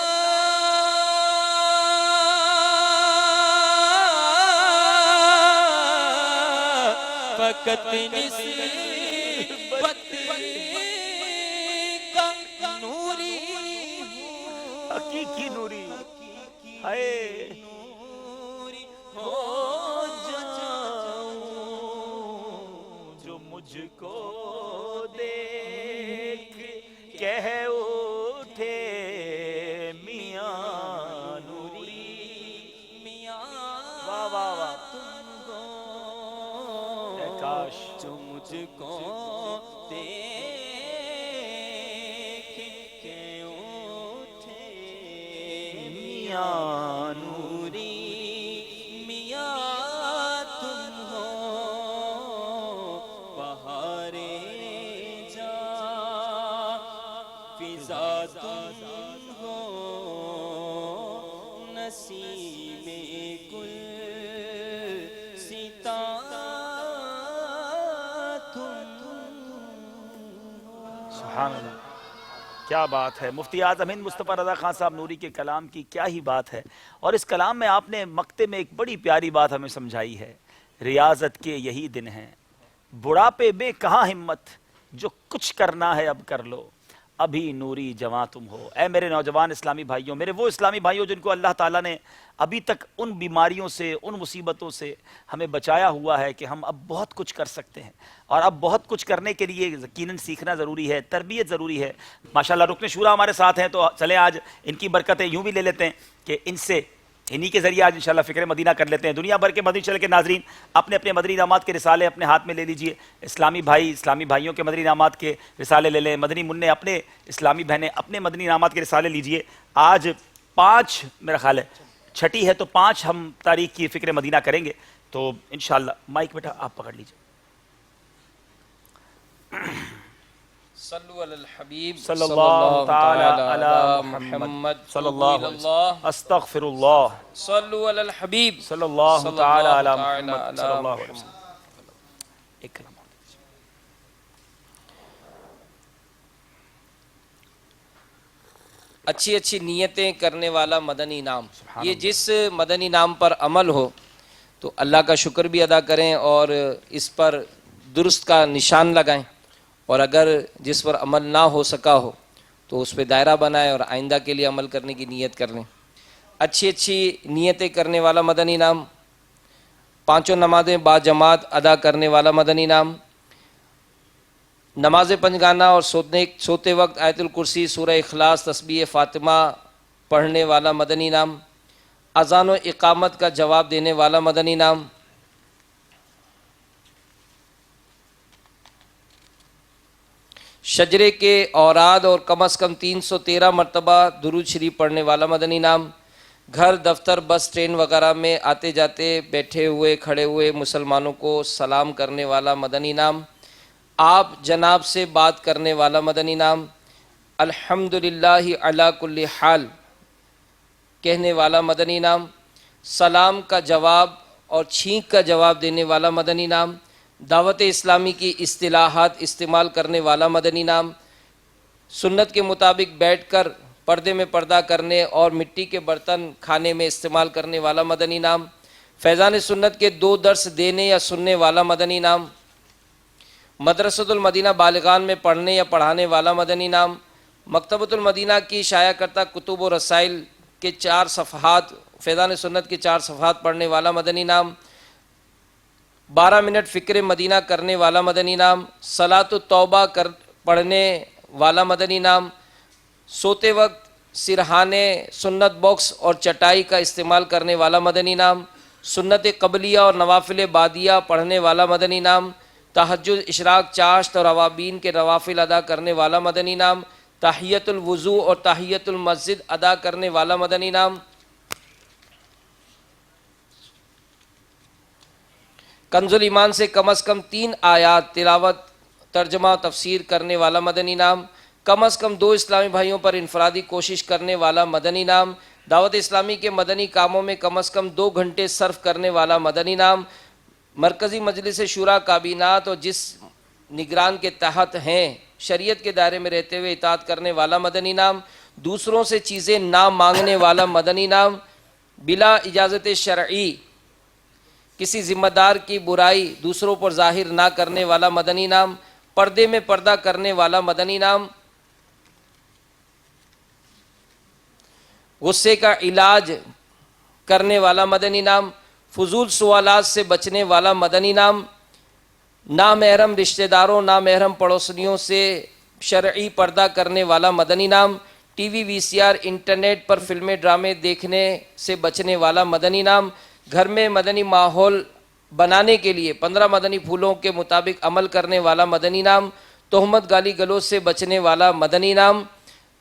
فقط نسبت کا نوری حقیقی نوری ہائے ہو جاؤں جو مجھ کو دیکھ کہہ اٹھے میاں نوری میاں واہ واہ واہ اے کاش جو مجھ کو دیکھ کے اٹھے میاں نوری میاں تم ہو بہارے جا فضا تم ہو نسیم گل ستا سبحان اللہ، کیا بات ہے۔ مفتی اعظم ہند مصطفیٰ رضا خان صاحب نوری کے کلام کی کیا ہی بات ہے، اور اس کلام میں آپ نے مقطع میں ایک بڑی پیاری بات ہمیں سمجھائی ہے۔ ریاضت کے یہی دن ہیں، بڑھاپے میں کہاں ہمت، جو کچھ کرنا ہے اب کر لو، ابھی نوری جواں تم ہو۔ اے میرے نوجوان اسلامی بھائیوں، میرے وہ اسلامی بھائیوں جن کو اللہ تعالیٰ نے ابھی تک ان بیماریوں سے، ان مصیبتوں سے ہمیں بچایا ہوا ہے کہ ہم اب بہت کچھ کر سکتے ہیں، اور اب بہت کچھ کرنے کے لیے یقیناً سیکھنا ضروری ہے، تربیت ضروری ہے۔ ماشاءاللہ رکن شورا ہمارے ساتھ ہیں، تو چلیں آج ان کی برکتیں یوں بھی لے لیتے ہیں کہ انہی کے ذریعے آج انشاءاللہ فکر مدینہ کر لیتے ہیں۔ دنیا بھر کے مدنی چینل کے ناظرین اپنے اپنے مدنی انعامات کے رسالے اپنے ہاتھ میں لے لیجئے۔ اسلامی بھائی اسلامی بھائیوں کے مدنی انعامات کے رسالے لے لیں، مدنی منع اپنے اسلامی بہنیں اپنے مدنی انعامات کے رسالے لیجئے۔ آج 5 میرا خیال ہے چھٹی ہے، تو 5 ہم تاریخ کی فکر مدینہ کریں گے، تو انشاءاللہ مائک بیٹا آپ پکڑ لیجئے۔ صلو علی الحبیب صلی اللہ تعالی علی محمد صلی اللہ علیہ وسلم، استغفر اللہ، صلو علی الحبیب صلی اللہ تعالی علی محمد صلی اللہ علیہ وسلم۔ ایک کلام اور دیجئے۔ اچھی اچھی نیتیں کرنے والا مدنی انعام، یہ جس مدنی انعام پر عمل ہو تو اللہ کا شکر بھی ادا کریں اور اس پر درست کا نشان لگائیں، اور اگر جس پر عمل نہ ہو سکا ہو تو اس پہ دائرہ بنائیں اور آئندہ کے لیے عمل کرنے کی نیت کر لیں۔ اچھی اچھی نیتیں کرنے والا مدنی انعام، 5 نمازیں با جماعت ادا کرنے والا مدنی انعام، نماز پنجگانہ اور سوتے وقت آیت الکرسی، سورہ اخلاص، تسبیح فاطمہ پڑھنے والا مدنی انعام، اذان و اقامت کا جواب دینے والا مدنی انعام، شجرے کے اوراد اور کم از کم 313 مرتبہ درود شریف پڑھنے والا مدنی انعام، گھر دفتر بس ٹرین وغیرہ میں آتے جاتے بیٹھے ہوئے کھڑے ہوئے مسلمانوں کو سلام کرنے والا مدنی انعام، آپ جناب سے بات کرنے والا مدنی انعام، الحمدللہ علی کل حال کہنے والا مدنی انعام، سلام کا جواب اور چھینک کا جواب دینے والا مدنی انعام، دعوت اسلامی کی اصطلاحات استعمال کرنے والا مدنی انعام، سنت کے مطابق بیٹھ کر پردے میں پردہ کرنے اور مٹی کے برتن کھانے میں استعمال کرنے والا مدنی انعام، فیضان سنت کے 2 درس دینے یا سننے والا مدنی انعام، مدرسۃ المدینہ بالغان میں پڑھنے یا پڑھانے والا مدنی انعام، مکتبۃ المدینہ کی شائع کردہ کتب و رسائل کے 4 صفحات فیضان سنت کے 4 صفحات پڑھنے والا مدنی انعام، 12 منٹ فکر مدینہ کرنے والا مدنی انعام، صلاۃ التوبہ پڑھنے والا مدنی انعام، سوتے وقت سرہانے سنت باکس اور چٹائی کا استعمال کرنے والا مدنی انعام، سنت قبلیہ اور نوافل بادیہ پڑھنے والا مدنی انعام، تہجد اشراق چاشت اور اوابین کے نوافل ادا کرنے والا مدنی انعام، تحیۃ الوضو اور تحیۃ المسجد ادا کرنے والا مدنی انعام، کنز الایمان سے کم از کم 3 آیات تلاوت ترجمہ تفسیر کرنے والا مدنی انعام، کم از کم 2 اسلامی بھائیوں پر انفرادی کوشش کرنے والا مدنی انعام، دعوت اسلامی کے مدنی کاموں میں کم از کم 2 گھنٹے صرف کرنے والا مدنی انعام، مرکزی مجلس شورا کابینات اور جس نگران کے تحت ہیں شریعت کے دائرے میں رہتے ہوئے اطاعت کرنے والا مدنی انعام، دوسروں سے چیزیں نہ مانگنے والا مدنی انعام، بلا اجازت شرعی کسی ذمہ دار کی برائی دوسروں پر ظاہر نہ کرنے والا مدنی انعام، پردے میں پردہ کرنے والا مدنی انعام، غصے کا علاج کرنے والا مدنی انعام، فضول سوالات سے بچنے والا مدنی انعام، نامحرم رشتہ داروں نامحرم پڑوسنیوں سے شرعی پردہ کرنے والا مدنی انعام، T V we C our internet پر فلمیں ڈرامے دیکھنے سے بچنے والا مدنی انعام، گھر میں مدنی ماحول بنانے کے لیے 15 مدنی پھولوں کے مطابق عمل کرنے والا مدنی انعام، تہمت گالی گلوچ سے بچنے والا مدنی انعام،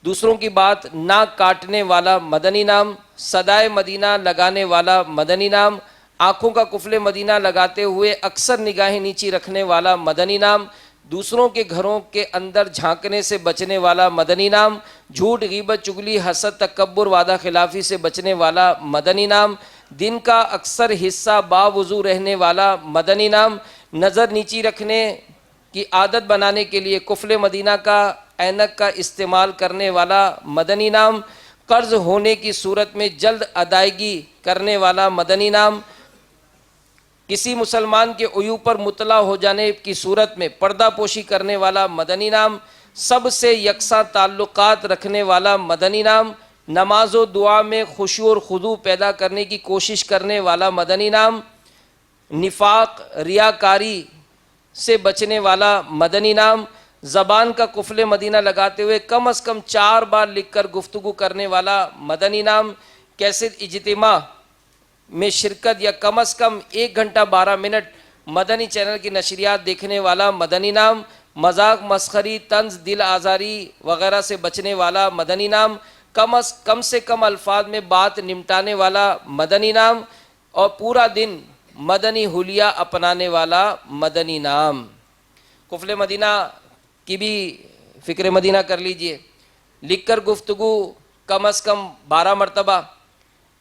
دوسروں کی بات نہ کاٹنے والا مدنی انعام، صدائے مدینہ لگانے والا مدنی انعام، آنکھوں کا قفل مدینہ لگاتے ہوئے اکثر نگاہیں نیچی رکھنے والا مدنی انعام، دوسروں کے گھروں کے اندر جھانکنے سے بچنے والا مدنی انعام، جھوٹ غیبت چگلی حسد تکبر وعدہ خلافی سے بچنے والا مدنی انعام، دن کا اکثر حصہ باوضو رہنے والا مدنی انعام، نظر نیچی رکھنے کی عادت بنانے کے لیے قفل مدینہ کا اینک کا استعمال کرنے والا مدنی انعام، قرض ہونے کی صورت میں جلد ادائیگی کرنے والا مدنی انعام، کسی مسلمان کے عیوب پر مطلع ہو جانے کی صورت میں پردہ پوشی کرنے والا مدنی انعام، سب سے یکساں تعلقات رکھنے والا مدنی انعام، نماز و دعا میں خشوع اور خضوع پیدا کرنے کی کوشش کرنے والا مدنی انعام، نفاق ریاکاری سے بچنے والا مدنی انعام، زبان کا قفل مدینہ لگاتے ہوئے کم از کم 4 بار لکھ کر گفتگو کرنے والا مدنی انعام، کیسٹ اجتماع میں شرکت یا کم از کم 1 گھنٹہ 12 منٹ مدنی چینل کی نشریات دیکھنے والا مدنی انعام، مذاق مسخری طنز دل آزاری وغیرہ سے بچنے والا مدنی انعام، کم سے کم الفاظ میں بات نمٹانے والا مدنی انعام، اور پورا دن مدنی حلیہ اپنانے والا مدنی انعام۔ قفل مدینہ کی بھی فکر مدینہ کر لیجئے، لکھ کر گفتگو کم از کم 12 مرتبہ،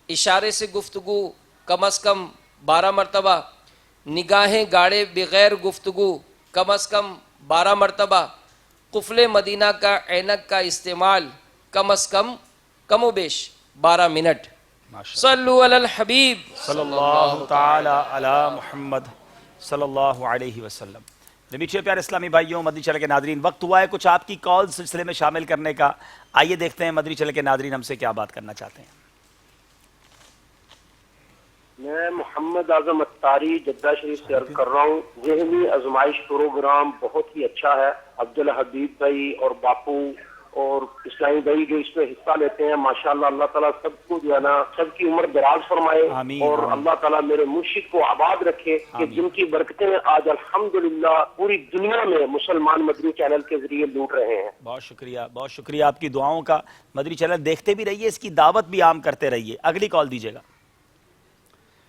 اشارے سے گفتگو کم از کم 12 مرتبہ، نگاہیں گاڑے بغیر گفتگو کم از کم 12 مرتبہ، قفل مدینہ کا اینک کا استعمال کم از کم و بیش 12 منٹ۔ صلو علی الحبیب صلی اللہ تعالی علی محمد صلی اللہ علیہ وسلم۔ میٹھے پیارے اسلامی بھائیوں، مدنی چینل کے ناظرین، وقت ہوا ہے کچھ آپ کی کال سلسلے میں شامل کرنے کا۔ آئیے دیکھتے ہیں مدنی چینل کے ناظرین ہم سے کیا بات کرنا چاہتے ہیں۔ میں محمد اعظم اتاری جدہ شریف سے عرض کر رہا ہوں، ذہنی آزمائش پروگرام بہت ہی اچھا ہے۔ عبدالحبیب بھائی اور باپو اور اسلامی بھائی جو اس میں حصہ لیتے ہیں، ماشاءاللہ اللہ تعالیٰ سب کو جو ہے نا سب کی عمر دراز فرمائے، اور اللہ تعالیٰ میرے مرشد کو آباد رکھے کہ جن کی برکتیں آج الحمدللہ پوری دنیا میں مسلمان مدنی چینل کے ذریعے لوٹ رہے ہیں۔ بہت شکریہ، بہت شکریہ آپ کی دعاؤں کا۔ مدنی چینل دیکھتے بھی رہیے، اس کی دعوت بھی عام کرتے رہیے۔ اگلی کال دیجیے گا۔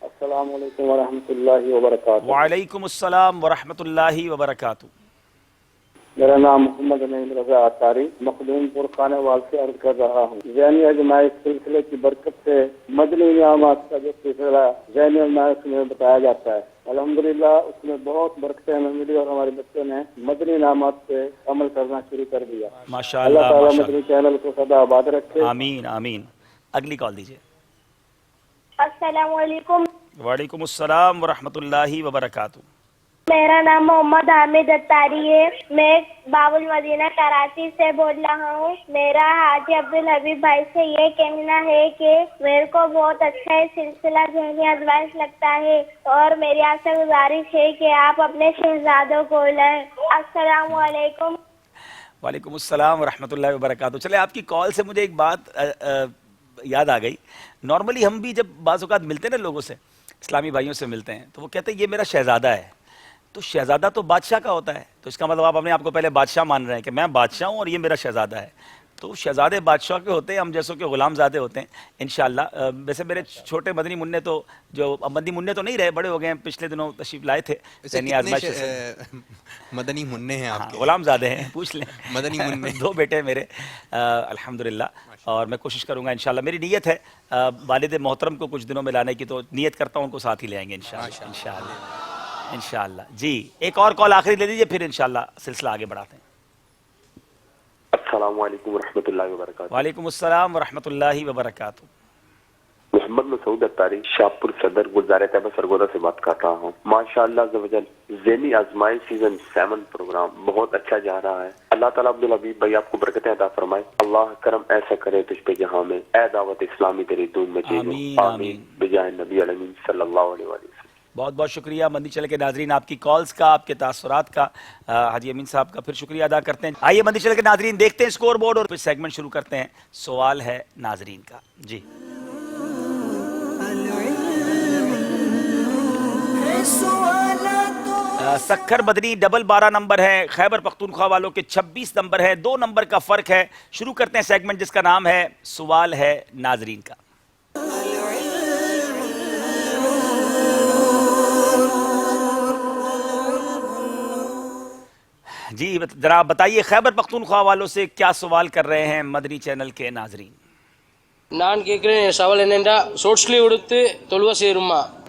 السلام علیکم ورحمۃ اللہ وبرکاتہ۔ وعلیکم السلام ورحمۃ اللہ وبرکاتہ۔ میرا نام محمد نعیم رضا اتاری مخدوم پور خانہ وال سے عرض کر رہا ہوں۔ ذہنی آزمائش سلسلے کی برکت سے مدنی انعامات کا جو سلسلہ ذہنی آزمائش میں بتایا جاتا ہے، الحمدللہ اس میں بہت برکتیں ہمیں ملی اور ہمارے بچوں نے مدنی انعامات پہ عمل کرنا شروع کر دیا۔ ماشاءاللہ، اللہ تعالیٰ مدنی چینل کو سدا آباد رکھے۔ آمین آمین۔ اگلی کال دیجیے۔ السلام علیکم۔ وعلیکم السلام ورحمۃ اللہ وبرکاتہ۔ میرا نام محمد حامد اتاری ہے. میں باب المدینہ کراچی سے بول رہا ہوں. میرا حاجی عبدالحبیب بھائی سے یہ کہنا ہے کہ میرے کو بہت اچھا یہ سلسلہ ذہنی آزمائش لگتا ہے اور میری آپ سے گزارش ہے کہ آپ اپنے شہزادوں کو لائیں. السلام علیکم. وعلیکم السلام ورحمۃ اللہ وبرکاتہ. چلے آپ کی کال سے مجھے ایک بات یاد آ گئی. نارملی ہم بھی جب بعض اوقات ملتے ہیں نا لوگوں سے، اسلامی بھائیوں سے ملتے ہیں، تو وہ کہتے ہیں یہ میرا شہزادہ ہے. تو شہزادہ تو بادشاہ کا ہوتا ہے، تو اس کا مطلب آپ اپنے آپ کو پہلے بادشاہ مان رہے ہیں کہ میں بادشاہ ہوں اور یہ میرا شہزادہ ہے. تو شہزادے بادشاہ کے ہوتے ہیں، ہم جیسوں کے غلام زادے ہوتے ہیں انشاءاللہ. ویسے میرے چھوٹے مدنی منع تو جو مدنی منع تو نہیں رہے، بڑے ہو گئے ہیں، پچھلے دنوں تشریف لائے تھے. مدنی منع ہیں آپ کے؟ غلام زادے ہیں، پوچھ لیں. مدنی منع 2 بیٹے ہیں میرے الحمدللہ. اور میں کوشش کروں گا انشاءاللہ. میری نیت ہے والد محترم کو کچھ دنوں میں لانے کی، تو نیت کرتا ہوں ان کو ساتھ ہی لے آئیں گے انشاءاللہ. جی ایک اور کال آخری لے لیجیے، پھر انشاءاللہ سلسلہ آگے بڑھاتے ہیں. السلام علیکم ورحمۃ اللہ وبرکاتہ. وعلیکم السلام ورحمۃ اللہ وبرکاتہ. محمد مسعود اتاری، شاہپور صدر، گلزار طیبہ سرگودا سے بات کر رہا ہوں. ماشاءاللہ عز و جل ذہنی آزمائش سیزن 7 پروگرام بہت اچھا جا رہا ہے. اللہ تعالیٰ عبدالحبیب بھائی آپ کو برکتیں عطا فرمائے. اللہ کرم ایسا کرے تجھ پہ جہاں میں، اے دعوت اسلامی تیری دھوم میں چیزوں. آمین بجائے نبی علیہ صلی اللہ علیہ وسلم. بہت بہت شکریہ مدنی چینل کے ناظرین، آپ کی کالز کا، آپ کے تاثرات کا. حاجی امین صاحب کا پھر شکریہ ادا کرتے ہیں. آئیے مدنی چینل کے ناظرین دیکھتے ہیں اسکور بورڈ اور پھر سیگمنٹ شروع کرتے ہیں. سوال ہے ناظرین کا. جی سکھر بدنی 12 نمبر ہے، خیبر پختونخوا والوں کے 26 نمبر ہے. 2 نمبر کا فرق ہے. شروع کرتے ہیں سیگمنٹ جس کا نام ہے سوال ہے ناظرین کا. جی جناب بتائیے خیبر پختونخوا والوں سے کیا سوال کر رہے ہیں مدنی چینل کے ناظرین. நான் கேட்குறேன் சவால் என்னென்றா ஷோர்ட்ஸ்லி உடுத்து தொழுவ சேருமா.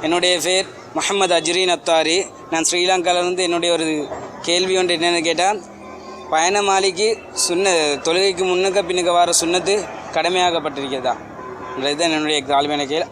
என்னுடைய பேர் முஹம்மது அஜ்ரீன் அத்தாரி. நான் ஸ்ரீலங்காவிலிருந்து என்னுடைய ஒரு கேள்வி ஒன்று என்னென்னு கேட்டால், பயண மாளிகை தொழுகைக்கு முன்னுக்கு பின்னுக்கு வர சுன்னத்து கடமையாகப்பட்டிருக்கிறதா இதுதான் என்னுடைய தாழ்மையான கேள்வி.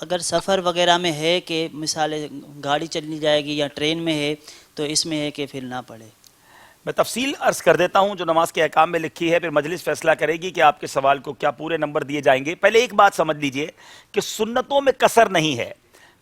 اگر سفر وغیرہ میں ہے کہ مثال گاڑی چلنی جائے گی یا ٹرین میں ہے تو اس میں ہے کہ پھر نہ پڑھے. میں تفصیل عرض کر دیتا ہوں جو نماز کے احکام میں لکھی ہے، پھر مجلس فیصلہ کرے گی کہ آپ کے سوال کو کیا پورے نمبر دیے جائیں گے. پہلے ایک بات سمجھ لیجئے کہ سنتوں میں قصر نہیں ہے.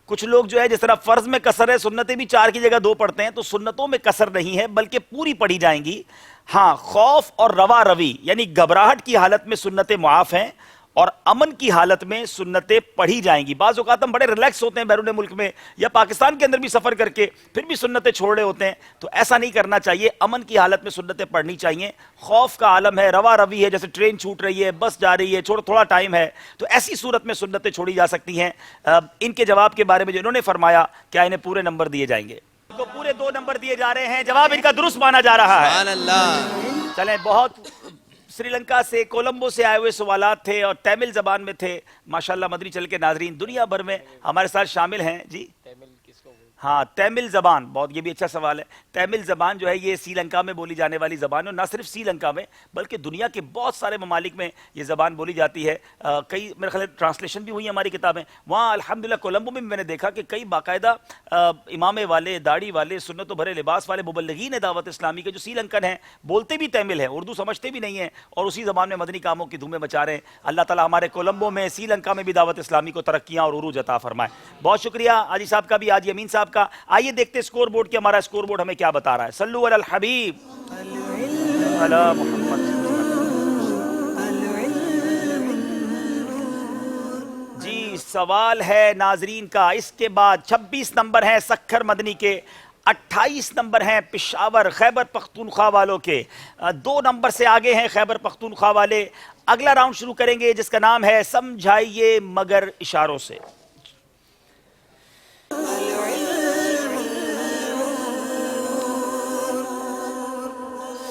کچھ لوگ جو ہے جس طرح فرض میں قصر ہے، سنتیں بھی 4 کی جگہ 2 پڑھتے ہیں، تو سنتوں میں قصر نہیں ہے بلکہ پوری پڑھی جائیں گی. ہاں، خوف اور روا روی یعنی گھبراہٹ کی حالت میں سنتیں معاف ہیں اور امن کی حالت میں سنتیں پڑھی جائیں گی. بعض اوقات ہم بڑے ریلیکس ہوتے ہیں بیرون ملک میں یا پاکستان کے اندر بھی سفر کر کے پھر بھی سنتیں چھوڑ رہے ہوتے ہیں، تو ایسا نہیں کرنا چاہیے. امن کی حالت میں سنتیں پڑھنی چاہیے. خوف کا عالم ہے، روا روی ہے، جیسے ٹرین چھوٹ رہی ہے، بس جا رہی ہے، تھوڑا ٹائم ہے، تو ایسی صورت میں سنتیں چھوڑی جا سکتی ہیں. ان کے جواب کے بارے میں جو انہوں نے فرمایا کیا انہیں پورے نمبر دیے جائیں گے؟ تو پورے 2 نمبر دیے جا رہے ہیں. جواب ان کا درست مانا جا رہا ہے. سبحان اللہ. چلیں، بہت سری لنکا سے، کولمبو سے آئے ہوئے سوالات تھے اور تیمل زبان میں تھے. ماشاءاللہ مدنی چینل کے ناظرین دنیا بھر میں ہمارے ساتھ شامل ہیں. جی ہاں، تیمل زبان، بہت یہ بھی اچھا سوال ہے. تیمل زبان جو ہے یہ سری لنکا میں بولی جانے والی زبان ہے، اور نہ صرف سری لنکا میں بلکہ دنیا کے بہت سارے ممالک میں یہ زبان بولی جاتی ہے. کئی میرے خیال ٹرانسلیشن بھی ہوئی ہیں ہماری کتابیں وہاں. الحمدللہ کولمبو میں نے دیکھا کہ کئی باقاعدہ امامے والے، داڑھی والے، سنت و بھرے لباس والے مبلغین دعوت اسلامی کے جو سری لنکن ہیں، بولتے بھی تیمل ہیں، اردو سمجھتے بھی نہیں ہیں، اور اسی زبان میں مدنی کاموں کی دھومیں مچا رہے ہیں. اللہ تعالیٰ ہمارے کولمبو میں، سری لنکا میں بھی دعوت اسلامی کو ترقیاں اور عروج عطا فرمائے. بہت شکریہ حاجی صاحب کا بھی، حاجی امین صاحب کا. آئیے دیکھتے اسکور بورڈ کے، ہمارا اسکور بورڈ ہمیں کیا بتا رہا ہے. صلو علی الحبیب علی محمد. جی سوال ہے ناظرین کا، اس کے بعد 26 نمبر ہیں سکھر مدنی کے، 28 نمبر ہیں پشاور خیبر پختونخوا والوں کے، 2 نمبر سے آگے ہیں خیبر پختونخوا والے. اگلا راؤنڈ شروع کریں گے جس کا نام ہے سمجھائیے مگر اشاروں سے.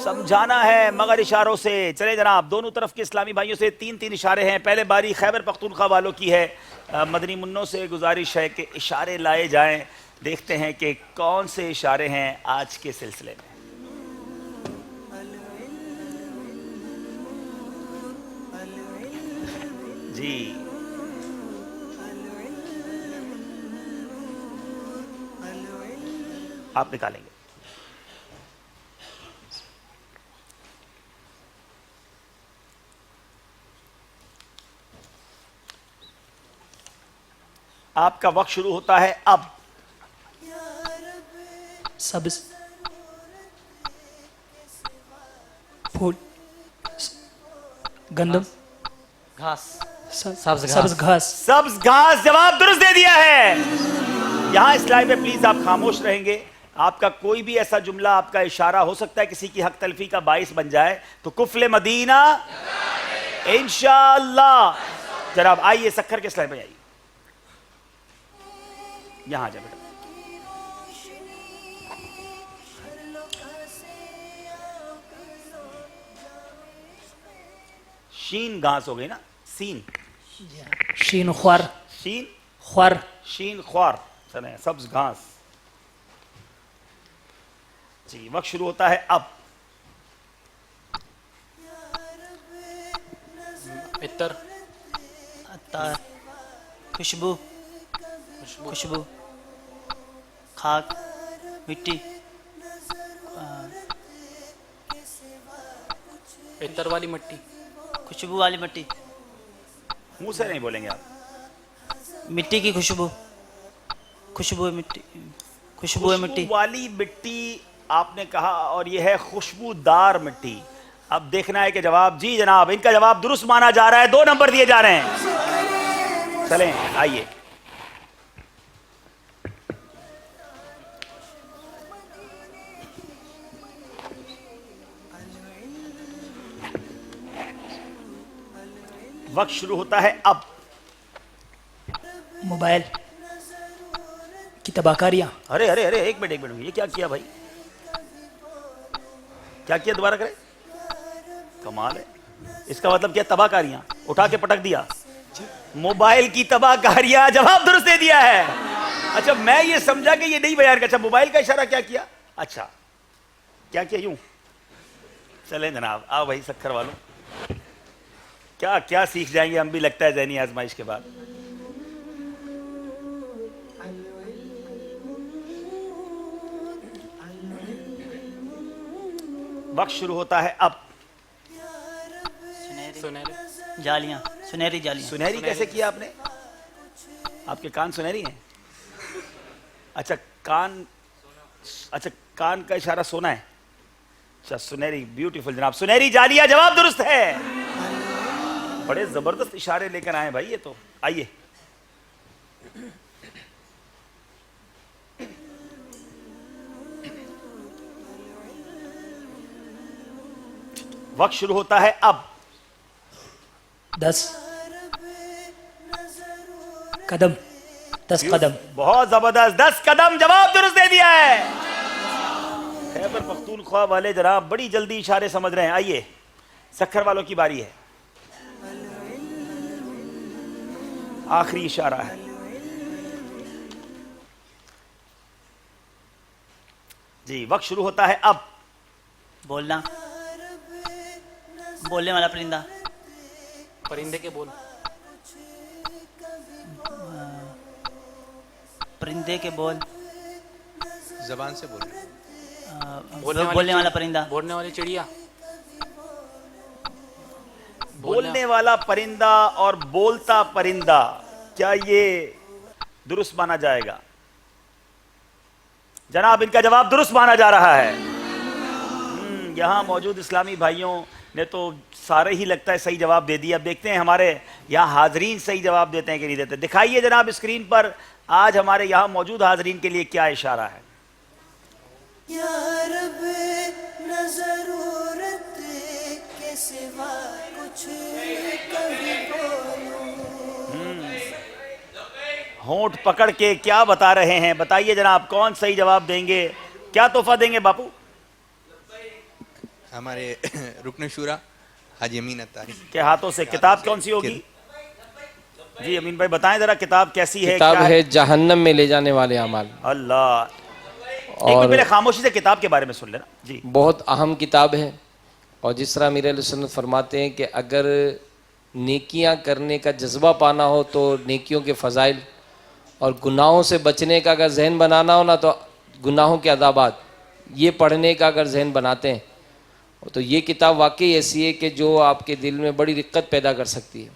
سمجھانا ہے مگر اشاروں سے. چلے جناب، دونوں طرف کے اسلامی بھائیوں سے 3 اشارے ہیں. پہلے باری خیبر پختونخوا والوں کی ہے. مدنی منوں سے گزارش ہے کہ اشارے لائے جائیں. دیکھتے ہیں کہ کون سے اشارے ہیں آج کے سلسلے میں. جی آپ نکالیں گے. آپ کا وقت شروع ہوتا ہے اب. سبز، پھول، گندم، گھاس، سبز گھاس. سبز گھاس جواب درست دے دیا ہے. یہاں اس لائن میں پلیز آپ خاموش رہیں گے. آپ کا کوئی بھی ایسا جملہ، آپ کا اشارہ ہو سکتا ہے کسی کی حق تلفی کا باعث بن جائے تو کفل مدینہ انشاءاللہ. جناب آئیے سکھر کے سلائن میں آئیے. یہاں جا بیٹا. شین گھاس ہو گئی نا، سین شین خوار، شین خوار، شین خوار. چلیں، سبز گھاس. جی وقت شروع ہوتا ہے اب. عطر، عطار، خوشبو، خوشبو، خاک، مٹی، عطر والی مٹی، خوشبو والی مٹی، منہ سے نہیں بولیں گے آپ. مٹی کی خوشبو، خوشبو مٹی، خوشبو مٹی والی مٹی آپ نے کہا، اور یہ ہے خوشبودار مٹی. اب دیکھنا ہے کہ جواب. جی جناب، ان کا جواب درست مانا جا رہا ہے. 2 نمبر دیے جا رہے ہیں. چلیں آئیے. وقت شروع ہوتا ہے اب. موبائل کی تباہ کاریاں. ارے ارے ارے، ایک منٹ یہ کیا کیا بھائی؟ کیا کیا؟ دوبارہ کریں. کمال ہے. اس کا مطلب کیا؟ تباہ کاریاں اٹھا کے پٹک دیا. موبائل کی تباہ کاریاں جواب درست دے دیا ہے. اچھا میں یہ سمجھا کہ یہ نہیں بیان کر. اچھا موبائل کا اشارہ کیا کیا؟ اچھا کیا کیا؟ یوں. چلیں جناب، آؤ بھائی سکھر والوں، کیا کیا سیکھ جائیں گے ہم بھی، لگتا ہے ذہنی آزمائش کے بعد. وقت شروع ہوتا ہے اب. جالیاں سنہری جالیاں. سنہری کیسے کیا آپ نے؟ آپ کے کان سنہری ہیں؟ اچھا کان کا اشارہ سونا ہے. اچھا سنہری, بیوٹیفل جناب. سنہری جالیاں جواب درست ہے. بڑے زبردست اشارے لے کر آئے بھائی یہ تو. آئیے وقت شروع ہوتا ہے اب. 10 قدم. 10 قدم. بہت زبردست. 10 قدم جواب درست دے دیا ہے. خیبر پختونخوا والے جناب بڑی جلدی اشارے سمجھ رہے ہیں. آئیے سکھر والوں کی باری ہے. آخری اشارہ ہے. جی وقت شروع ہوتا ہے اب. بولنا. بولنے والا پرندہ. پرندے کے بول. پرندے کے بول. زبان سے بول. بولنے والا پرندہ. بولنے والی چڑیا. بولنے والا پرندہ اور بولتا پرندہ, کیا یہ درست مانا جائے گا؟ جناب ان کا جواب درست مانا جا رہا ہے. یہاں موجود اسلامی بھائیوں نے تو سارے ہی لگتا ہے صحیح جواب دے دیا. اب دیکھتے ہیں ہمارے یہاں حاضرین صحیح جواب دیتے ہیں کہ نہیں دیتے. دکھائیے جناب اسکرین پر آج ہمارے یہاں موجود حاضرین کے لیے کیا اشارہ ہے. یا رب نہ ضرورت کے سوا کچھ کبھی بولوں. ہونٹ پکڑ کے کیا بتا رہے ہیں؟ بتائیے جناب کون صحیح جواب دیں گے؟ کیا تحفہ دیں گے باپو؟ ہمارے رکن شورا حاجی امین اتاری کے ہاتھوں سے. کتاب کون سی ہوگی؟ جی امین بھائی بتائیں ذرا کتاب کیسی ہے؟ کتاب ہے جہنم میں لے جانے والے اعمال. اللہ. ایک منٹ پہلے خاموشی سے کتاب کے بارے میں سن لینا. جی بہت اہم کتاب ہے, اور جس طرح امیر اہل سنت فرماتے ہیں کہ اگر نیکیاں کرنے کا جذبہ پانا ہو تو نیکیوں کے فضائل, اور گناہوں سے بچنے کا اگر ذہن بنانا ہو نا تو گناہوں کے عذابات, یہ پڑھنے کا اگر ذہن بناتے ہیں تو یہ کتاب واقعی ایسی ہے کہ جو آپ کے دل میں بڑی رقت پیدا کر سکتی ہے.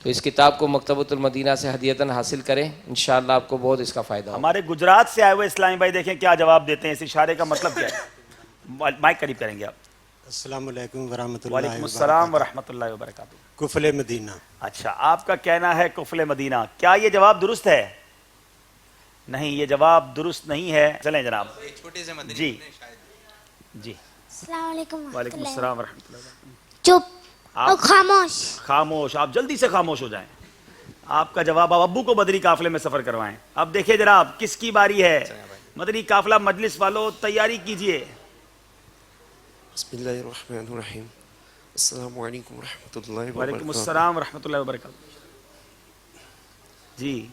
تو اس کتاب کو مکتبۃ المدینہ سے ہدیتاً حاصل کریں, انشاءاللہ آپ کو بہت اس کا فائدہ ہوگا. ہمارے گجرات سے آئے ہوئے اسلامی بھائی دیکھیں کیا جواب دیتے ہیں. اس اشارے کا مطلب کیا ہے؟ مائک قریب کریں گے آپ. السلام علیکم ورحمۃ اللہ. وعلیکم السلام ورحمۃ اللہ وبرکاتہ. کفل مدینہ. اچھا آپ کا کہنا ہے کفل مدینہ. کیا یہ جواب درست ہے؟ نہیں, یہ جواب درست نہیں ہے. چلیں جناب. جی جی السلام علیکم. وعلیکم السلام ورحمۃ اللہ وبرکاتہ. چپ اور خاموش. خاموش. آپ جلدی سے خاموش ہو جائیں. آپ کا جواب آپ ابو کو مدنی قافلے میں سفر کروائیں. اب دیکھیں جناب کس کی باری ہے. مدنی قافلہ مجلس والوں تیاری کیجئے. بسم اللہ الرحمن الرحیم. السلام علیکم ورحمۃ اللہ وبرکاتہ. وعلیکم السلام ورحمۃ اللہ وبرکاتہ. جی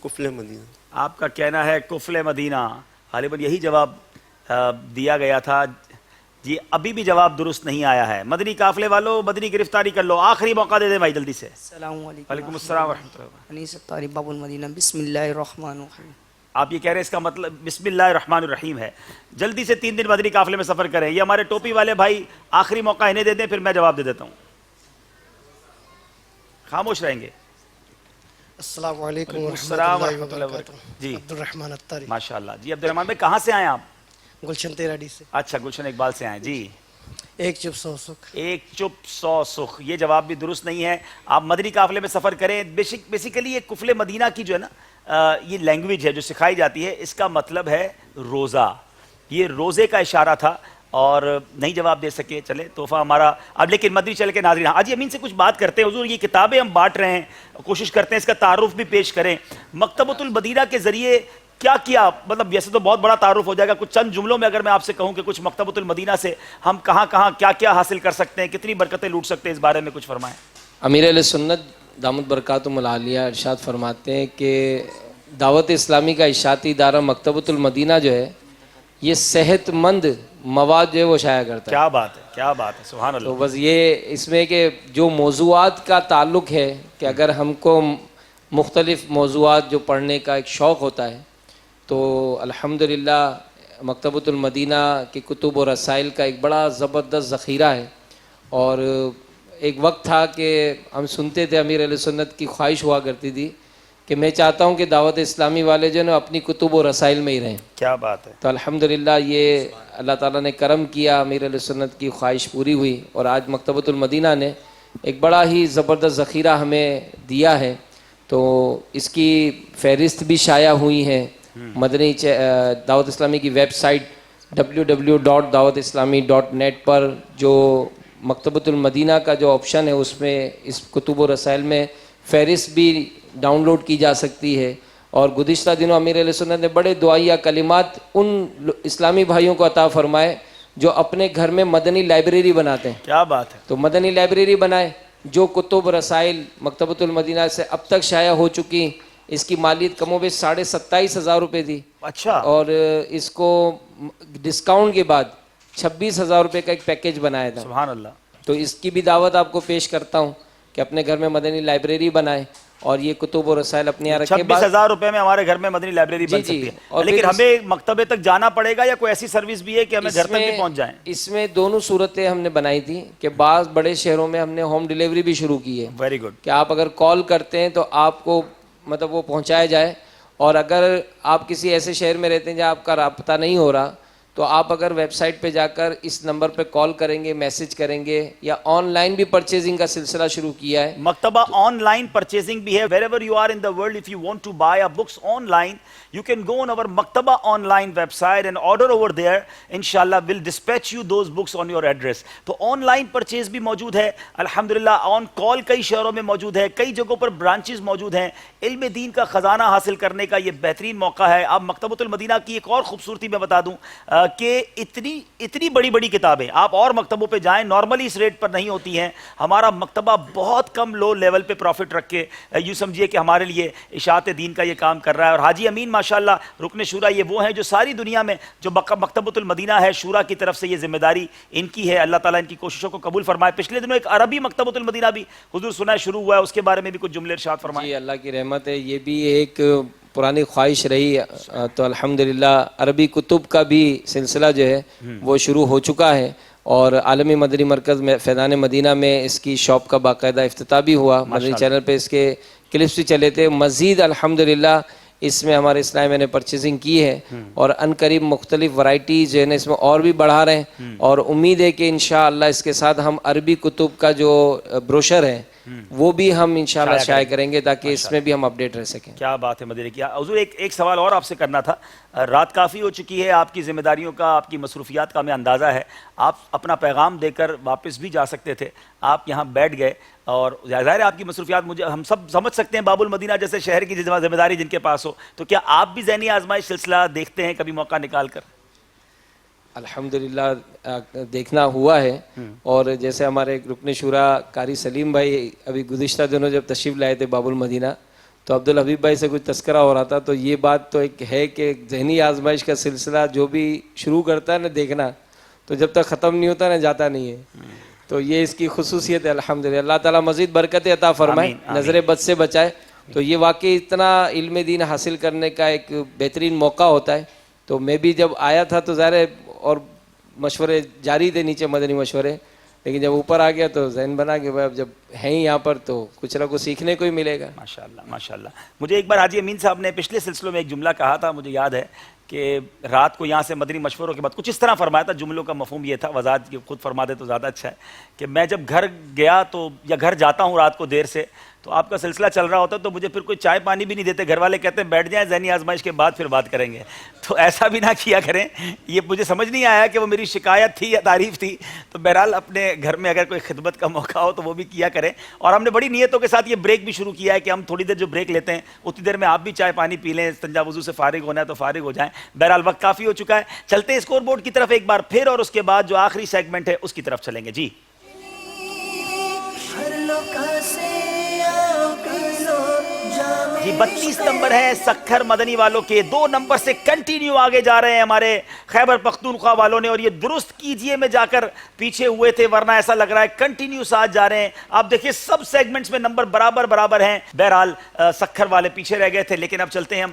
کفل مدینہ. آپ کا کہنا ہے کفل مدینہ. غالباً یہی جواب دیا گیا تھا. جی ابھی بھی جواب درست نہیں آیا ہے. مدنی قافلے والوں مدنی گرفتاری کر لو, آخری موقع دے دیں بھائی جلدی سے. السلام علیکم. وعلیکم السلام ورحمۃ اللہ. انیس اتاری باب المدینہ. بسم اللہ الرحمن الرحیم. آپ یہ کہہ رہے ہیں اس کا مطلب بسم اللہ الرحمن الرحیم ہے. جلدی سے 3 دن مدنی قافلے میں سفر کریں. یہ ہمارے ٹوپی والے بھائی آخری موقع انہیں دے دیں, پھر میں جواب دے دیتا ہوں. خاموش رہیں گے. السلام علیکم ورحمۃ اللہ وبرکاتہ. جی عبد الرحمن اتاری. ماشاء اللہ. جی عبد الرحمن بھائی کہاں سے آئے آپ؟ گلشن تیراڈی سے. اچھا گلشن اقبال سے آئے. جی ایک چپ 100 سکھ. ایک چپ 100 سکھ. یہ جواب بھی درست نہیں ہے. آپ مدنی قافلے میں سفر کریں. بیسیکلی یہ کفل مدینہ کی جو ہے نا یہ لینگویج ہے جو سکھائی جاتی ہے, اس کا مطلب ہے روزہ. یہ روزے کا اشارہ تھا اور نہیں جواب دے سکے. چلے تحفہ ہمارا اب. لیکن مدنی چل کے ناظرین آج امین سے کچھ بات کرتے ہیں. حضور یہ کتابیں ہم بانٹ رہے ہیں, کوشش کرتے ہیں اس کا تعارف بھی پیش کریں. مکتبۃ المدینہ کے ذریعے کیا مطلب ویسے تو بہت بڑا تعارف ہو جائے گا. کچھ چند جملوں میں اگر میں آپ سے کہوں کہ کچھ مکتبۃ المدینہ سے ہم کہاں کیا حاصل کر سکتے ہیں, کتنی برکتیں لوٹ سکتے ہیں, اس بارے میں کچھ فرمائیں. امیر اہل سنت دامت برکاتہم العالیہ ارشاد فرماتے ہیں کہ دعوت اسلامی کا اشاعتی ادارہ مکتبۃ المدینہ جو ہے یہ صحت مند مواد جو ہے وہ شائع کرتا ہے. کیا بات ہے, کیا بات ہے, سبحان اللہ. تو بس یہ اس میں کہ جو موضوعات کا تعلق ہے کہ اگر ہم کو مختلف موضوعات جو پڑھنے کا ایک شوق ہوتا ہے تو الحمدللہ مکتبۃ المدینہ کے کتب و رسائل کا ایک بڑا زبردست ذخیرہ ہے. اور ایک وقت تھا کہ ہم سنتے تھے, امیر علیہ سنت کی خواہش ہوا کرتی تھی کہ میں چاہتا ہوں کہ دعوت اسلامی والے جو ہے نا اپنی کتب و رسائل میں ہی رہیں. کیا بات ہے. تو الحمدللہ یہ اللہ تعالیٰ نے کرم کیا, امیر علیہ سنت کی خواہش پوری ہوئی, اور آج مکتبۃ المدینہ نے ایک بڑا ہی زبردست ذخیرہ ہمیں دیا ہے. تو اس کی فہرست بھی شائع ہوئی ہے مدنی دعوت اسلامی کی ویب سائٹ www.dawatislami.net پر. جو مکتبۃ المدینہ کا جو آپشن ہے اس میں اس کتب و رسائل میں فہرست بھی ڈاؤن لوڈ کی جا سکتی ہے. اور گزشتہ دنوں امیر علیہ سنت نے بڑے دعائیہ کلمات ان اسلامی بھائیوں کو عطا فرمائے جو اپنے گھر میں مدنی لائبریری بناتے ہیں. کیا بات ہے. تو مدنی لائبریری بنائے. جو کتب رسائل مکتبۃ المدینہ سے اب تک شائع ہو چکی, اس کی مالیت کم و بیش 27,500 روپے تھی. اچھا. اور اس کو ڈسکاؤنٹ کے بعد 26,000 روپے کا ایک پیکیج بنایا تھا. سبحان اللہ. تو اس کی بھی دعوت آپ کو پیش کرتا ہوں کہ اپنے گھر میں مدنی لائبریری بنائے اور یہ کتب و رسائل اپنے یہاں رکھے. 26,000 روپے میں ہمارے گھر میں مدنی لائبریری بن سکتی ہے. لیکن ہمیں مکتبے تک جانا پڑے گا یا کوئی ایسی سروس بھی ہے کہ ہمیں گھر تک بھی پہنچ جائیں؟ اس میں دونوں صورتیں ہم نے بنائی تھی کہ بعض بڑے شہروں میں ہم نے ہوم ڈیلیوری بھی شروع کی ہے. Very good. کہ آپ اگر کال کرتے ہیں تو آپ کو مطلب وہ پہنچایا جائے, اور اگر آپ کسی ایسے شہر میں رہتے ہیں جہاں آپ کا رابطہ نہیں ہو رہا تو آپ اگر ویب سائٹ پہ جا کر اس نمبر پہ کال کریں گے, میسج کریں گے, یا آن لائن بھی پرچیزنگ کا سلسلہ شروع کیا ہے. مکتبہ آن لائن پرچیزنگ بھی ہے. wherever you are in the world, if you want to buy our books online, you can go on our Maktaba online website and order over there. Inshallah we'll dispatch you those books on your address. تو on line purchase بھی موجود ہے الحمدللہ. آن کال کئی شہروں میں موجود ہے, کئی جگہوں پر برانچز موجود ہیں. علم دین کا خزانہ حاصل کرنے کا یہ بہترین موقع ہے. اب مکتبۃ المدینہ کی ایک اور خوبصورتی میں بتا دوں کہ اتنی بڑی بڑی کتابیں آپ اور مکتبوں پہ جائیں, نارملی اس ریٹ پر نہیں ہوتی ہیں. ہمارا مکتبہ بہت کم لو لیول پہ پروفٹ رکھ کے یوں سمجھیے کہ ہمارے لیے اشاعت دین کا یہ کام کر رہا ہے. اور حاجی امین ماشاءاللہ رکن شورا یہ وہ ہیں جو ساری دنیا میں جو مکتبۃ المدینہ ہے شورا کی طرف سے یہ ذمہ داری ان کی ہے. اللہ تعالیٰ ان کی کوششوں کو قبول فرمائے. پچھلے دنوں ایک عربی مکتبۃ المدینہ بھی حضور سنا شروع ہوا ہے, اس کے بارے میں بھی کچھ جملے ارشاد فرمائیں. جی اللہ کی رحمت ہے. یہ بھی ایک پرانی خواہش رہی, تو الحمدللہ عربی کتب کا بھی سلسلہ جو ہے وہ شروع ہو چکا ہے. اور عالمی مدنی مرکز میں فیضان مدینہ میں اس کی شاپ کا باقاعدہ افتتاح بھی ہوا. مدنی چینل پہ اس کے کلپس بھی چلے تھے. مزید الحمدللہ اس میں ہمارے اسلام نے پرچیزنگ کی ہے, اور ان قریب مختلف ورائٹیز جو ہے نا اس میں اور بھی بڑھا رہے ہیں. اور امید ہے کہ انشاءاللہ اس کے ساتھ ہم عربی کتب کا جو بروشر ہے وہ بھی ہم انشاءاللہ شائع کریں گے تاکہ اس میں بھی ہم اپڈیٹ رہ سکیں. کیا بات ہے مدینہ کی. حضور ایک سوال اور آپ سے کرنا تھا. رات کافی ہو چکی ہے, آپ کی ذمہ داریوں کا, آپ کی مصروفیات کا ہمیں اندازہ ہے. آپ اپنا پیغام دے کر واپس بھی جا سکتے تھے, آپ یہاں بیٹھ گئے, اور ظاہر ہے آپ کی مصروفیات مجھے ہم سب سمجھ سکتے ہیں. باب المدینہ جیسے شہر کی ذمہ داری جن کے پاس ہو, تو کیا آپ بھی ذہنی آزمائش سلسلہ دیکھتے ہیں کبھی موقع نکال کر؟ الحمدللہ دیکھنا ہوا ہے. اور جیسے ہمارے ایک رکن شورا قاری سلیم بھائی ابھی گزشتہ دنوں جب تشریف لائے تھے باب المدینہ, تو عبدالحبیب بھائی سے کچھ تذکرہ ہو رہا تھا. تو یہ بات تو ایک ہے کہ ذہنی آزمائش کا سلسلہ جو بھی شروع کرتا ہے نا دیکھنا, تو جب تک ختم نہیں ہوتا نا جاتا نہیں ہے. تو یہ اس کی خصوصیت ہے الحمدللہ. اللہ تعالیٰ مزید برکت عطا فرمائے, نظر بد سے بچائے. تو یہ واقعی اتنا علم دین حاصل کرنے کا ایک بہترین موقع ہوتا ہے. تو میں بھی جب آیا تھا تو ظاہر ہے اور مشورے جاری تھے نیچے مدنی مشورے, لیکن جب اوپر آ گیا تو ذہن بنا کہ اب جب ہیں یہاں پر تو کچھ نہ کچھ سیکھنے کو ہی ملے گا. ماشاءاللہ ماشاءاللہ. مجھے ایک بار حاجی امین صاحب نے پچھلے سلسلوں میں ایک جملہ کہا تھا, مجھے یاد ہے کہ رات کو یہاں سے مدنی مشوروں کے بعد کچھ اس طرح فرمایا تھا. جملوں کا مفہوم یہ تھا, وضاحت خود فرما دے تو زیادہ اچھا ہے, کہ میں جب گھر گیا تو یا گھر جاتا ہوں رات کو دیر سے, تو آپ کا سلسلہ چل رہا ہوتا ہے تو مجھے پھر کوئی چائے پانی بھی نہیں دیتے. گھر والے کہتے ہیں بیٹھ جائیں, ذہنی آزمائش کے بعد پھر بات کریں گے. تو ایسا بھی نہ کیا کریں. یہ مجھے سمجھ نہیں آیا کہ وہ میری شکایت تھی یا تعریف تھی. تو بہرحال اپنے گھر میں اگر کوئی خدمت کا موقع ہو تو وہ بھی کیا کریں. اور ہم نے بڑی نیتوں کے ساتھ یہ بریک بھی شروع کیا ہے کہ ہم تھوڑی دیر جو بریک لیتے ہیں اتنی دیر میں آپ بھی چائے پانی پی لیں, استنجا وضو سے فارغ ہونا ہے تو فارغ ہو جائیں. بہرحال وقت کافی ہو چکا ہے. چلتے ہیں اسکور بورڈ کی طرف ایک بار پھر, اور اس کے بعد جو آخری سیگمنٹ ہے اس کی طرف چلیں گے. جی جی 32 نمبر ہے سکھر مدنی والوں کے. 2 نمبر سے کنٹینیو آگے جا رہے ہیں ہمارے خیبر پختونخوا والوں نے, اور یہ درست کیجئے میں جا کر پیچھے ہوئے تھے, ورنہ ایسا لگ رہا ہے کنٹینیو ساتھ جا رہے ہیں. آپ دیکھیں سب سیگمنٹس میں نمبر برابر ہیں. بہرحال سکھر والے پیچھے رہ گئے تھے, لیکن اب چلتے ہیں ہم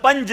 5।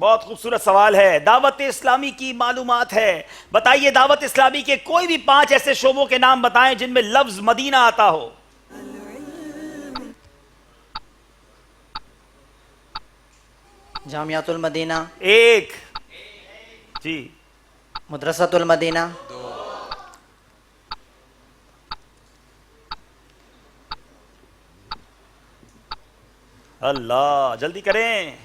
بہت خوبصورت سوال ہے. دعوت اسلامی کی معلومات ہے. بتائیے دعوت اسلامی کے کوئی بھی 5 ایسے شعبوں کے نام بتائیں جن میں لفظ مدینہ آتا ہو. جامعۃ المدینہ 1 جی. مدرسۃ المدینہ 2 اللہ جلدی کریں.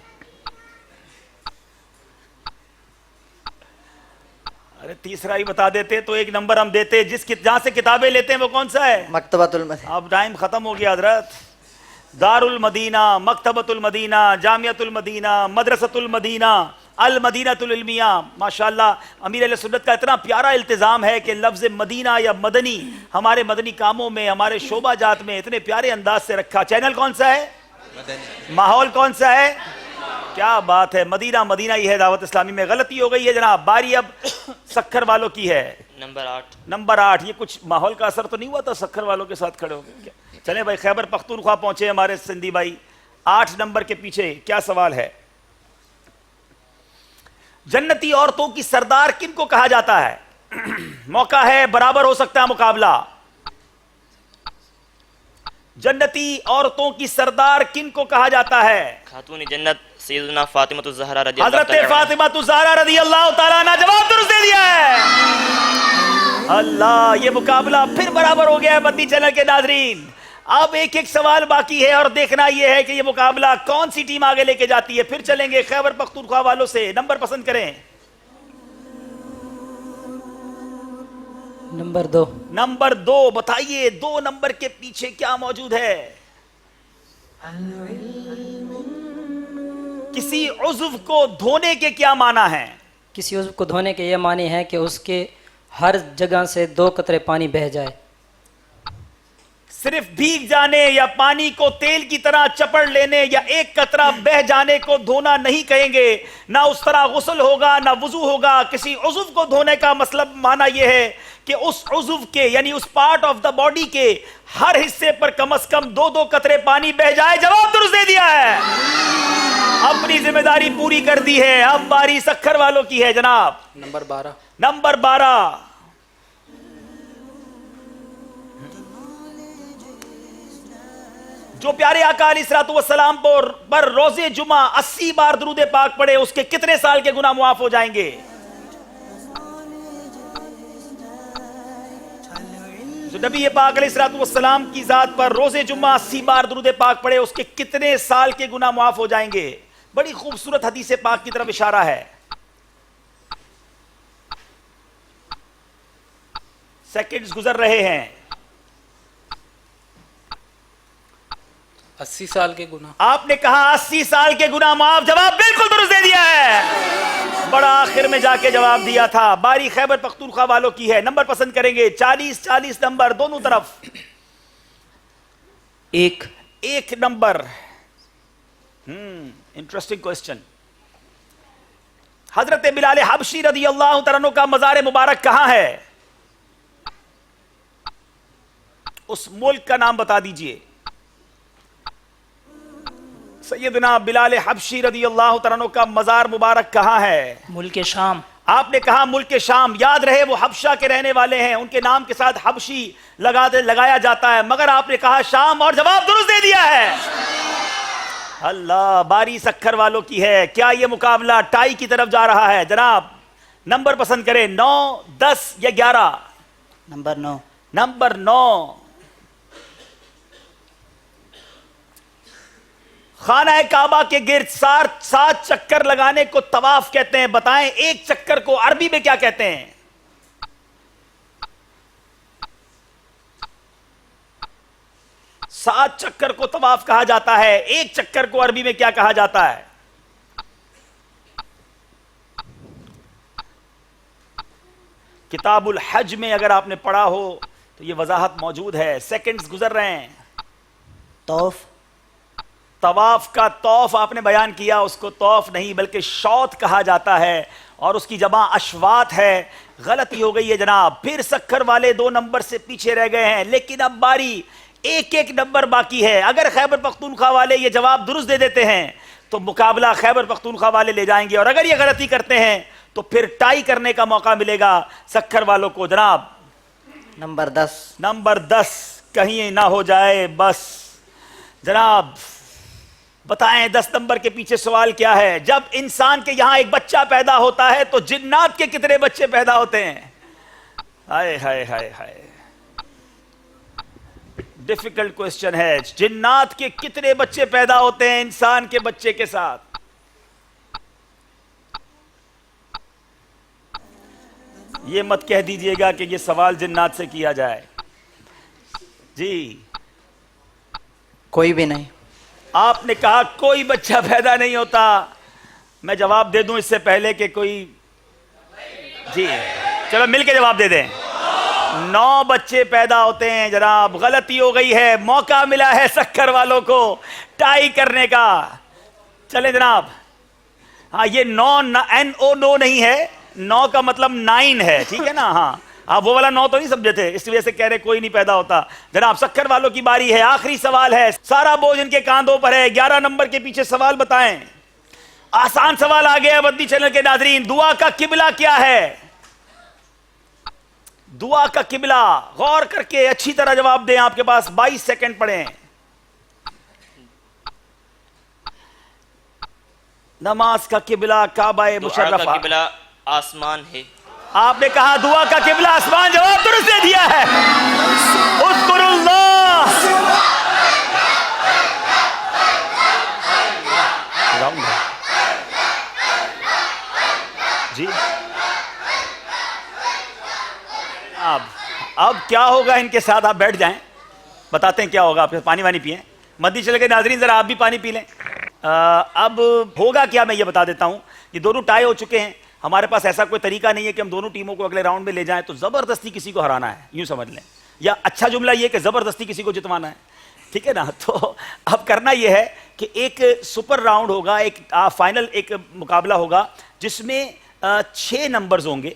ارے تیسرا ہی بتا دیتے تو 1 نمبر ہم دیتے. جہاں سے کتابیں لیتے ہیں وہ کون سا ہے؟ مکتبۃ المدینہ. اب ٹائم ختم ہو گیا حضرت. دار المدینہ، مکتبۃ المدینہ، جامعۃ المدینہ، مدرسۃ المدینہ، المدینہ العلمیہ. ماشاءاللہ امیر اہل سنت کا اتنا پیارا التزام ہے کہ لفظ مدینہ یا مدنی ہمارے مدنی کاموں میں، ہمارے شعبہ جات میں اتنے پیارے انداز سے رکھا. چینل کون سا ہے؟ ماحول کون سا ہے؟ کیا بات ہے. مدینہ مدینہ ہی ہے دعوت اسلامی میں. غلطی ہو گئی ہے جناب. باری اب سکھر والوں کی ہے. نمبر 8. یہ کچھ ماحول کا اثر تو نہیں ہوا تھا سکھر والوں کے ساتھ کھڑے ہو گئے؟ چلیں بھائی خیبر پختونخوا پہنچے ہمارے سندھی بھائی. 8 نمبر کے پیچھے کیا سوال ہے؟ جنتی عورتوں کی سردار کن کو کہا جاتا ہے؟ موقع ہے، برابر ہو سکتا ہے مقابلہ. جنتی عورتوں کی سردار کن کو کہا جاتا ہے؟ خاتون جنت سیدنا فاطمہ الزہرا رضی اللہ حضرت تعالی عنہا. فاطمہ الزہرا رضی اللہ تعالیٰ عنہ. جواب درست دے دیا ہے. اللہ، یہ مقابلہ پھر برابر ہو گیا ہے مدنی چینل کے ناظرین. اب ایک سوال باقی ہے اور دیکھنا یہ ہے کہ یہ مقابلہ کون سی ٹیم آگے لے کے جاتی ہے. پھر چلیں گے خیبر پختونخوا والوں سے. نمبر پسند کریں. نمبر 2. نمبر 2. بتائیے 2 نمبر کے پیچھے کیا موجود ہے؟ کسی عضو کو دھونے کے کیا معنی ہیں؟ کسی عضو کو دھونے کے یہ معنی ہے کہ اس کے ہر جگہ سے 2 قطرے پانی بہہ جائے. صرف بھیگ جانے یا پانی کو تیل کی طرح چپڑ لینے یا 1 قطرہ بہہ جانے کو دھونا نہیں کہیں گے. نہ اس طرح غسل ہوگا نہ وضو ہوگا. کسی عضو کو دھونے کا مطلب معنی یہ ہے کہ اس عضو کے یعنی اس پارٹ آف دا باڈی کے ہر حصے پر کم از کم 2 قطرے پانی بہہ جائے. جواب درست دے دیا ہے. اپنی ذمہ داری پوری کر دی ہے. اب باری سکھر والوں کی ہے جناب. نمبر 12. نمبر 12. جو پیارے آقا علیہ الصلوۃ والسلام پر روز جمعہ 80 بار درود پاک پڑھے اس کے کتنے سال کے گناہ معاف ہو جائیں گے؟ جو نبی پاک علیہ الصلوۃ والسلام کی ذات پر روز جمعہ 80 بار درود پاک پڑھے اس کے کتنے سال کے گناہ معاف ہو جائیں گے؟ بڑی خوبصورت حدیث پاک کی طرف اشارہ ہے. سیکنڈز گزر رہے ہیں. 80 سال کے گناہ. آپ نے کہا 80 سال کے گناہ معاف. جواب بالکل درست دے دیا ہے. بڑا آخر میں جا کے جواب دیا تھا. باری خیبر پختونخوا والوں کی ہے. نمبر پسند کریں گے. 40 نمبر دونوں طرف. 1 نمبر. Interesting question. حضرت بلال حبشی رضی اللہ تعالیٰ عنہ کا مزار مبارک کہاں ہے؟ اس ملک کا نام بتا دیجئے. سیدنا بلال حبشی رضی اللہ تعالیٰ عنہ کا مزار مبارک کہاں ہے؟ ملک شام. آپ نے کہا ملک شام. یاد رہے وہ حبشہ کے رہنے والے ہیں. ان کے نام کے ساتھ حبشی لگایا جاتا ہے مگر آپ نے کہا شام اور جواب درست دے دیا ہے. اللہ. باری سکھر والوں کی ہے. کیا یہ مقابلہ ٹائی کی طرف جا رہا ہے جناب؟ نمبر پسند کریں. 9 10 یا 11. نمبر 9. نمبر 9. خانہ کعبہ کے گرد 7 چکر لگانے کو طواف کہتے ہیں. بتائیں 1 چکر کو عربی میں کیا کہتے ہیں؟ سات چکر کو طواف کہا جاتا ہے. 1 چکر کو عربی میں کیا کہا جاتا ہے؟ کتاب الحج میں اگر آپ نے پڑھا ہو تو یہ وضاحت موجود ہے. سیکنڈز گزر رہے ہیں. طوف. طواف کا طوف آپ نے بیان کیا. اس کو طوف نہیں بلکہ شوط کہا جاتا ہے اور اس کی جمع اشواط ہے. غلطی ہو گئی ہے جناب. پھر سکھر والے 2 نمبر سے پیچھے رہ گئے ہیں لیکن اب باری 1 نمبر باقی ہے. اگر خیبر پختونخوا والے یہ جواب درست دے دیتے ہیں تو مقابلہ خیبر پختونخوا والے لے جائیں گے، اور اگر یہ غلطی کرتے ہیں تو پھر ٹائی کرنے کا موقع ملے گا سکھر والوں کو۔ جناب نمبر 10 نمبر 10 کہیں نہ ہو جائے بس۔ جناب بتائیں 10 نمبر کے پیچھے سوال کیا ہے؟ جب انسان کے یہاں ایک بچہ پیدا ہوتا ہے تو جنات کے کتنے بچے پیدا ہوتے ہیں؟ ہائے ہائے ہائے ہائے، ڈیفیکلٹ کوسچن ہے۔ جنات کے کتنے بچے پیدا ہوتے ہیں انسان کے بچے کے ساتھ؟ یہ مت کہہ دیجئے گا کہ یہ سوال جنات سے کیا جائے۔ جی کوئی بھی نہیں۔ آپ نے کہا کوئی بچہ پیدا نہیں ہوتا، میں جواب دے دوں اس سے پہلے کہ کوئی، جی چلو مل کے جواب دے دیں۔ 9 بچے پیدا ہوتے ہیں جناب، غلطی ہو گئی ہے، موقع ملا ہے سکھر والوں کو ٹائی کرنے کا۔ چلیں جناب، ہاں یہ 9 NO نہیں ہے، 9 کا مطلب 9 ہے، ٹھیک ہے نا؟ ہاں آپ وہ والا 9 تو نہیں سمجھے تھے، اس وجہ سے کہہ رہے کوئی نہیں پیدا ہوتا۔ جناب سکھر والوں کی باری ہے، آخری سوال ہے، سارا بوجھ ان کے کاندھوں پر ہے۔ 11 نمبر کے پیچھے سوال بتائیں۔ آسان سوال آ گیا مدنی چینل کے ناظرین، دعا کا قبلہ کیا ہے؟ دعا کا قبلہ، غور کر کے اچھی طرح جواب دیں، آپ کے پاس 22 سیکنڈ پڑیں۔ نماز کا قبلہ کعبہ مشرفہ، دعا کا قبلہ آسمان ہے۔ آپ نے کہا دعا کا قبلہ آسمان، جواب درست دے دیا ہے۔ اذکر اللہ، جی اب کیا ہوگا ان کے ساتھ؟ آپ بیٹھ جائیں، بتاتے ہیں کیا ہوگا۔ آپ پانی وانی پئیں، مدنی چینل کے ناظرین ذرا آپ بھی پانی پی لیں۔ اب ہوگا کیا میں یہ بتا دیتا ہوں، یہ دونوں ٹائی ہو چکے ہیں، ہمارے پاس ایسا کوئی طریقہ نہیں ہے کہ ہم دونوں ٹیموں کو اگلے راؤنڈ میں لے جائیں، تو زبردستی کسی کو ہرانا ہے، یوں سمجھ لیں، یا اچھا جملہ یہ کہ زبردستی کسی کو جتوانا ہے، ٹھیک ہے نا؟ تو اب کرنا یہ ہے کہ ایک سپر راؤنڈ ہوگا، ایک فائنل ایک مقابلہ ہوگا جس میں 6 نمبرز ہوں گے،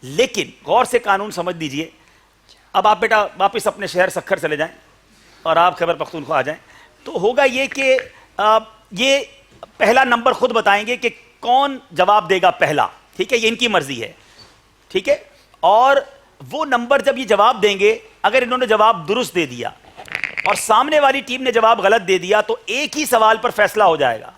لیکن غور سے قانون سمجھ دیجئے۔ اب آپ بیٹا واپس اپنے شہر سکھر چلے جائیں اور آپ خیبر پختونخوا آ جائیں، تو ہوگا یہ کہ یہ پہلا نمبر خود بتائیں گے کہ کون جواب دے گا پہلا، ٹھیک ہے؟ یہ ان کی مرضی ہے، ٹھیک ہے؟ اور وہ نمبر جب یہ جواب دیں گے، اگر انہوں نے جواب درست دے دیا اور سامنے والی ٹیم نے جواب غلط دے دیا تو ایک ہی سوال پر فیصلہ ہو جائے گا،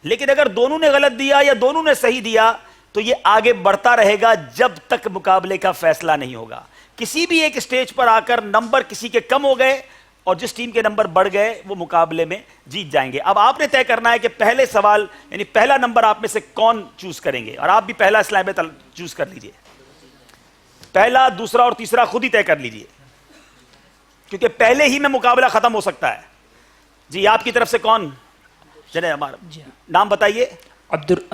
لیکن اگر دونوں نے غلط دیا یا دونوں نے صحیح دیا تو یہ آگے بڑھتا رہے گا جب تک مقابلے کا فیصلہ نہیں ہوگا۔ کسی بھی ایک سٹیج پر آ کر نمبر کسی کے کم ہو گئے اور جس ٹیم کے نمبر بڑھ گئے وہ مقابلے میں جیت جائیں گے۔ اب آپ نے طے کرنا ہے کہ پہلے سوال یعنی پہلا نمبر آپ میں سے کون چوز کریں گے، اور آپ بھی پہلا اسلام چوز کر لیجئے، پہلا دوسرا اور تیسرا خود ہی طے کر لیجئے، کیونکہ پہلے ہی میں مقابلہ ختم ہو سکتا ہے۔ جی آپ کی طرف سے کون؟ چلے ہمارا نام بتائیے۔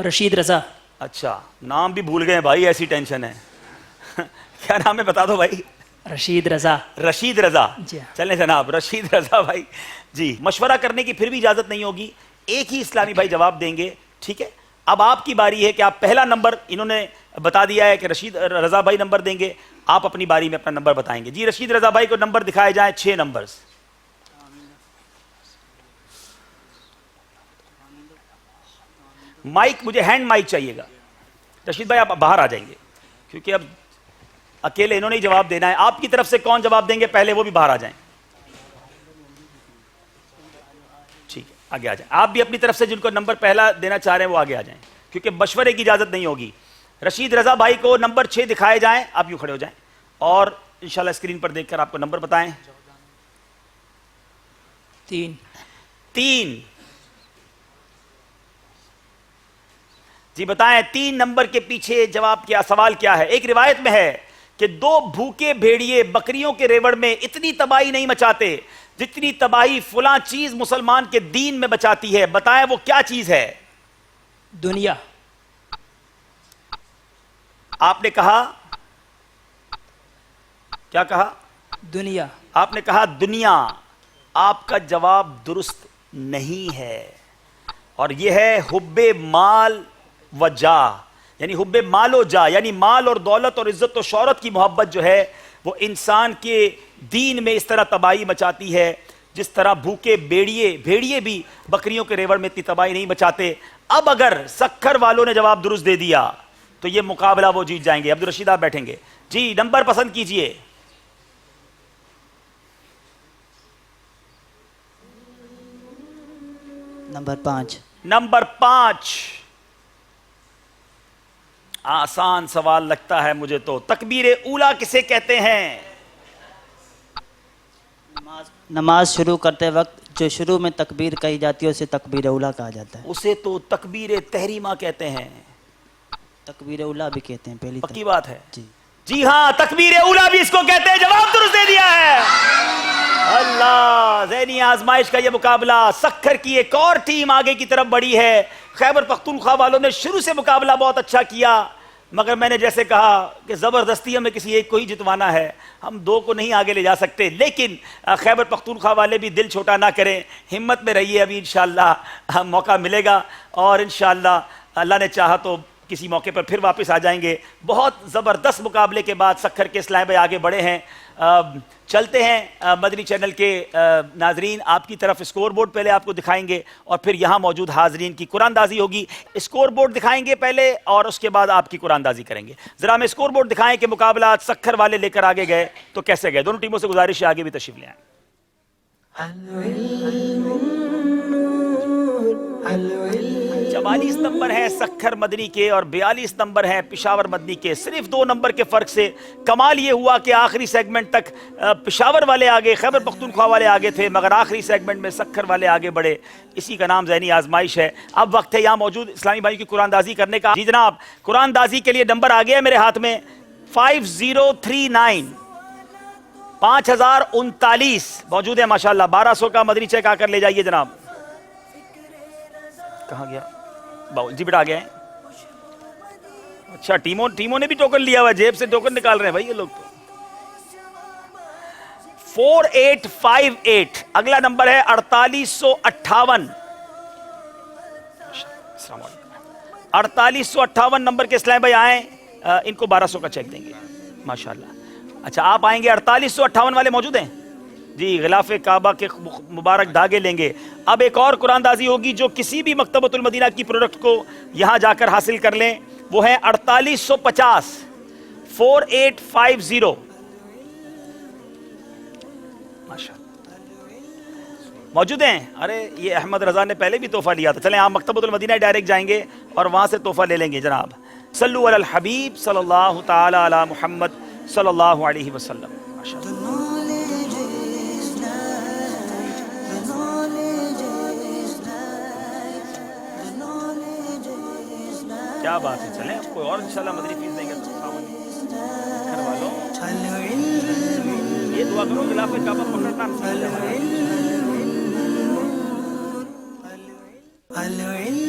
رشید رضا۔ اچھا نام بھی بھول گئے بھائی، ایسی ٹینشن ہے۔ کیا نام ہے بتا دو بھائی؟ رشید رضا۔ رشید رضا، جی چلیں جناب رشید رضا بھائی۔ جی مشورہ کرنے کی پھر بھی اجازت نہیں ہوگی، ایک ہی اسلامی بھائی جواب دیں گے، ٹھیک ہے؟ اب آپ کی باری ہے کہ آپ پہلا نمبر، انہوں نے بتا دیا ہے کہ رشید رضا بھائی نمبر دیں گے، آپ اپنی باری میں اپنا نمبر بتائیں گے۔ جی رشید رضا بھائی کو نمبر دکھائے جائیں، 6 نمبرز۔ مائک مجھے ہینڈ مائک چاہیے گا۔ رشید بھائی آپ باہر آ جائیں گے کیونکہ اب اکیلے انہوں نے ہی جواب دینا ہے۔ آپ کی طرف سے کون جواب دیں گے پہلے وہ بھی باہر آ جائیں، ٹھیک ہے؟ آگے آ جائیں، آپ بھی اپنی طرف سے جن کو نمبر پہلا دینا چاہ رہے ہیں وہ آگے آ جائیں، کیونکہ مشورے کی اجازت نہیں ہوگی۔ رشید رضا بھائی کو نمبر 6 دکھائے جائیں، آپ یوں کھڑے ہو جائیں اور انشاءاللہ اسکرین پر دیکھ کر آپ کو نمبر بتائیں۔ 3 جی بتائیں 3 نمبر کے پیچھے جواب کیا، سوال کیا ہے؟ ایک روایت میں ہے کہ 2 بھوکے بھیڑیے بکریوں کے ریوڑ میں اتنی تباہی نہیں مچاتے جتنی تباہی فلاں چیز مسلمان کے دین میں بچاتی ہے، بتائیں وہ کیا چیز ہے؟ دنیا۔ آپ نے کہا کیا کہا؟ دنیا۔ آپ نے کہا دنیا، آپ کا جواب درست نہیں ہے، اور یہ ہے حب مال و جاہ، یعنی حب مال و جاہ، یعنی مال اور دولت اور عزت و شہرت کی محبت جو ہے وہ انسان کے دین میں اس طرح تباہی مچاتی ہے جس طرح بھوکے بھیڑیے بھی بکریوں کے ریوڑ میں اتنی تباہی نہیں مچاتے. اب اگر سکھر والوں نے جواب درست دے دیا تو یہ مقابلہ وہ جیت جائیں گے. عبدالرشید آپ بیٹھیں گے جی. نمبر پسند کیجئے. نمبر 5. نمبر 5. آسان سوال لگتا ہے مجھے تو. تکبیر اولا کسے کہتے ہیں؟ نماز شروع کرتے وقت جو شروع میں تکبیر کہی جاتی ہے اسے تکبیر اولا کہا جاتا ہے. اسے تو تکبیر تحریمہ کہتے ہیں. تکبیر اولا بھی کہتے ہیں. پہلی پکی بات ہے. جی ہاں تکبیر اولا بھی اس کو کہتے ہیں. جواب درست دے دیا ہے. اللہ. ذہنی آزمائش کا یہ مقابلہ. سکھر کی ایک اور ٹیم آگے کی طرف بڑھی ہے. خیبر پختونخوا والوں نے شروع سے مقابلہ بہت اچھا کیا مگر میں نے جیسے کہا کہ زبردستی ہمیں کسی ایک کو ہی جتوانا ہے. ہم دو کو نہیں آگے لے جا سکتے. لیکن خیبر پختونخوا والے بھی دل چھوٹا نہ کریں. ہمت میں رہیے. ابھی انشاءاللہ موقع ملے گا اور انشاءاللہ اللہ نے چاہا تو کسی موقع پر پھر واپس آ جائیں گے. بہت زبردست مقابلے کے بعد سکھر کے اسلام بھائی آگے بڑھے ہیں. چلتے ہیں مدنی چینل کے ناظرین آپ کی طرف. اسکور بورڈ پہلے آپ کو دکھائیں گے اور پھر یہاں موجود حاضرین کی قرآن اندازی ہوگی. اسکور بورڈ دکھائیں گے پہلے اور اس کے بعد آپ کی قرآن اندازی کریں گے. ذرا ہمیں اسکور بورڈ دکھائیں کہ مقابلات سکھر والے لے کر آگے گئے تو کیسے گئے. دونوں ٹیموں سے گزارش ہے آگے بھی تشریف لے آئیں. 44 نمبر ہے سکھر مدنی کے اور 42 نمبر ہے پشاور مدنی کے. صرف 2 نمبر کے فرق سے کمال یہ ہوا کہ آخری سیگمنٹ تک پشاور والے آگے خیبر پختونخوا والے آگے تھے مگر آخری سیگمنٹ میں سکھر والے آگے بڑھے. اسی کا نام ذہنی آزمائش ہے. اب وقت ہے یہاں موجود اسلامی بھائیوں کی قرآن اندازی کرنے کا. جی جناب قرآن اندازی کے لیے نمبر آ گیا ہے میرے ہاتھ میں 5039 5039 موجود ہے ماشاءاللہ. 1200 کا مدنی چیک آ کر لے جائیے جناب. کہاں گیا جی بیٹا آ گیا ہے. اچھا ٹیموں نے بھی ٹوکن لیا ہوا ہے. جیب سے ٹوکن نکال رہے ہیں بھائی یہ لوگ تو. 4858 اگلا نمبر ہے 4858. 4858 نمبر کے اسلام بھائی آئیں. ان کو 1200 کا چیک دیں گے ماشاءاللہ. اچھا آپ آئیں گے. 4858 والے موجود ہیں جی. غلاف کعبہ کے مبارک دھاگے لیں گے. اب ایک اور قرآن اندازی ہوگی جو کسی بھی مکتبۃ المدینہ کی پروڈکٹ کو یہاں جا کر حاصل کر لیں. وہ ہے 4850 4850 موجود ہیں. ارے یہ احمد رضا نے پہلے بھی تحفہ لیا تھا. چلیں آپ مکتبۃ المدینہ ڈائریکٹ جائیں گے اور وہاں سے تحفہ لے لیں گے جناب. صلو علی الحبیب صلی اللہ تعالی علی محمد صلی اللہ علیہ وسلم. کیا بات ہے. چلیں آپ کو اور انشاءاللہ مدنی فیس دیں گے گھر والوں. یہ دعا کرو غلاف کعبہ پکڑنا العلم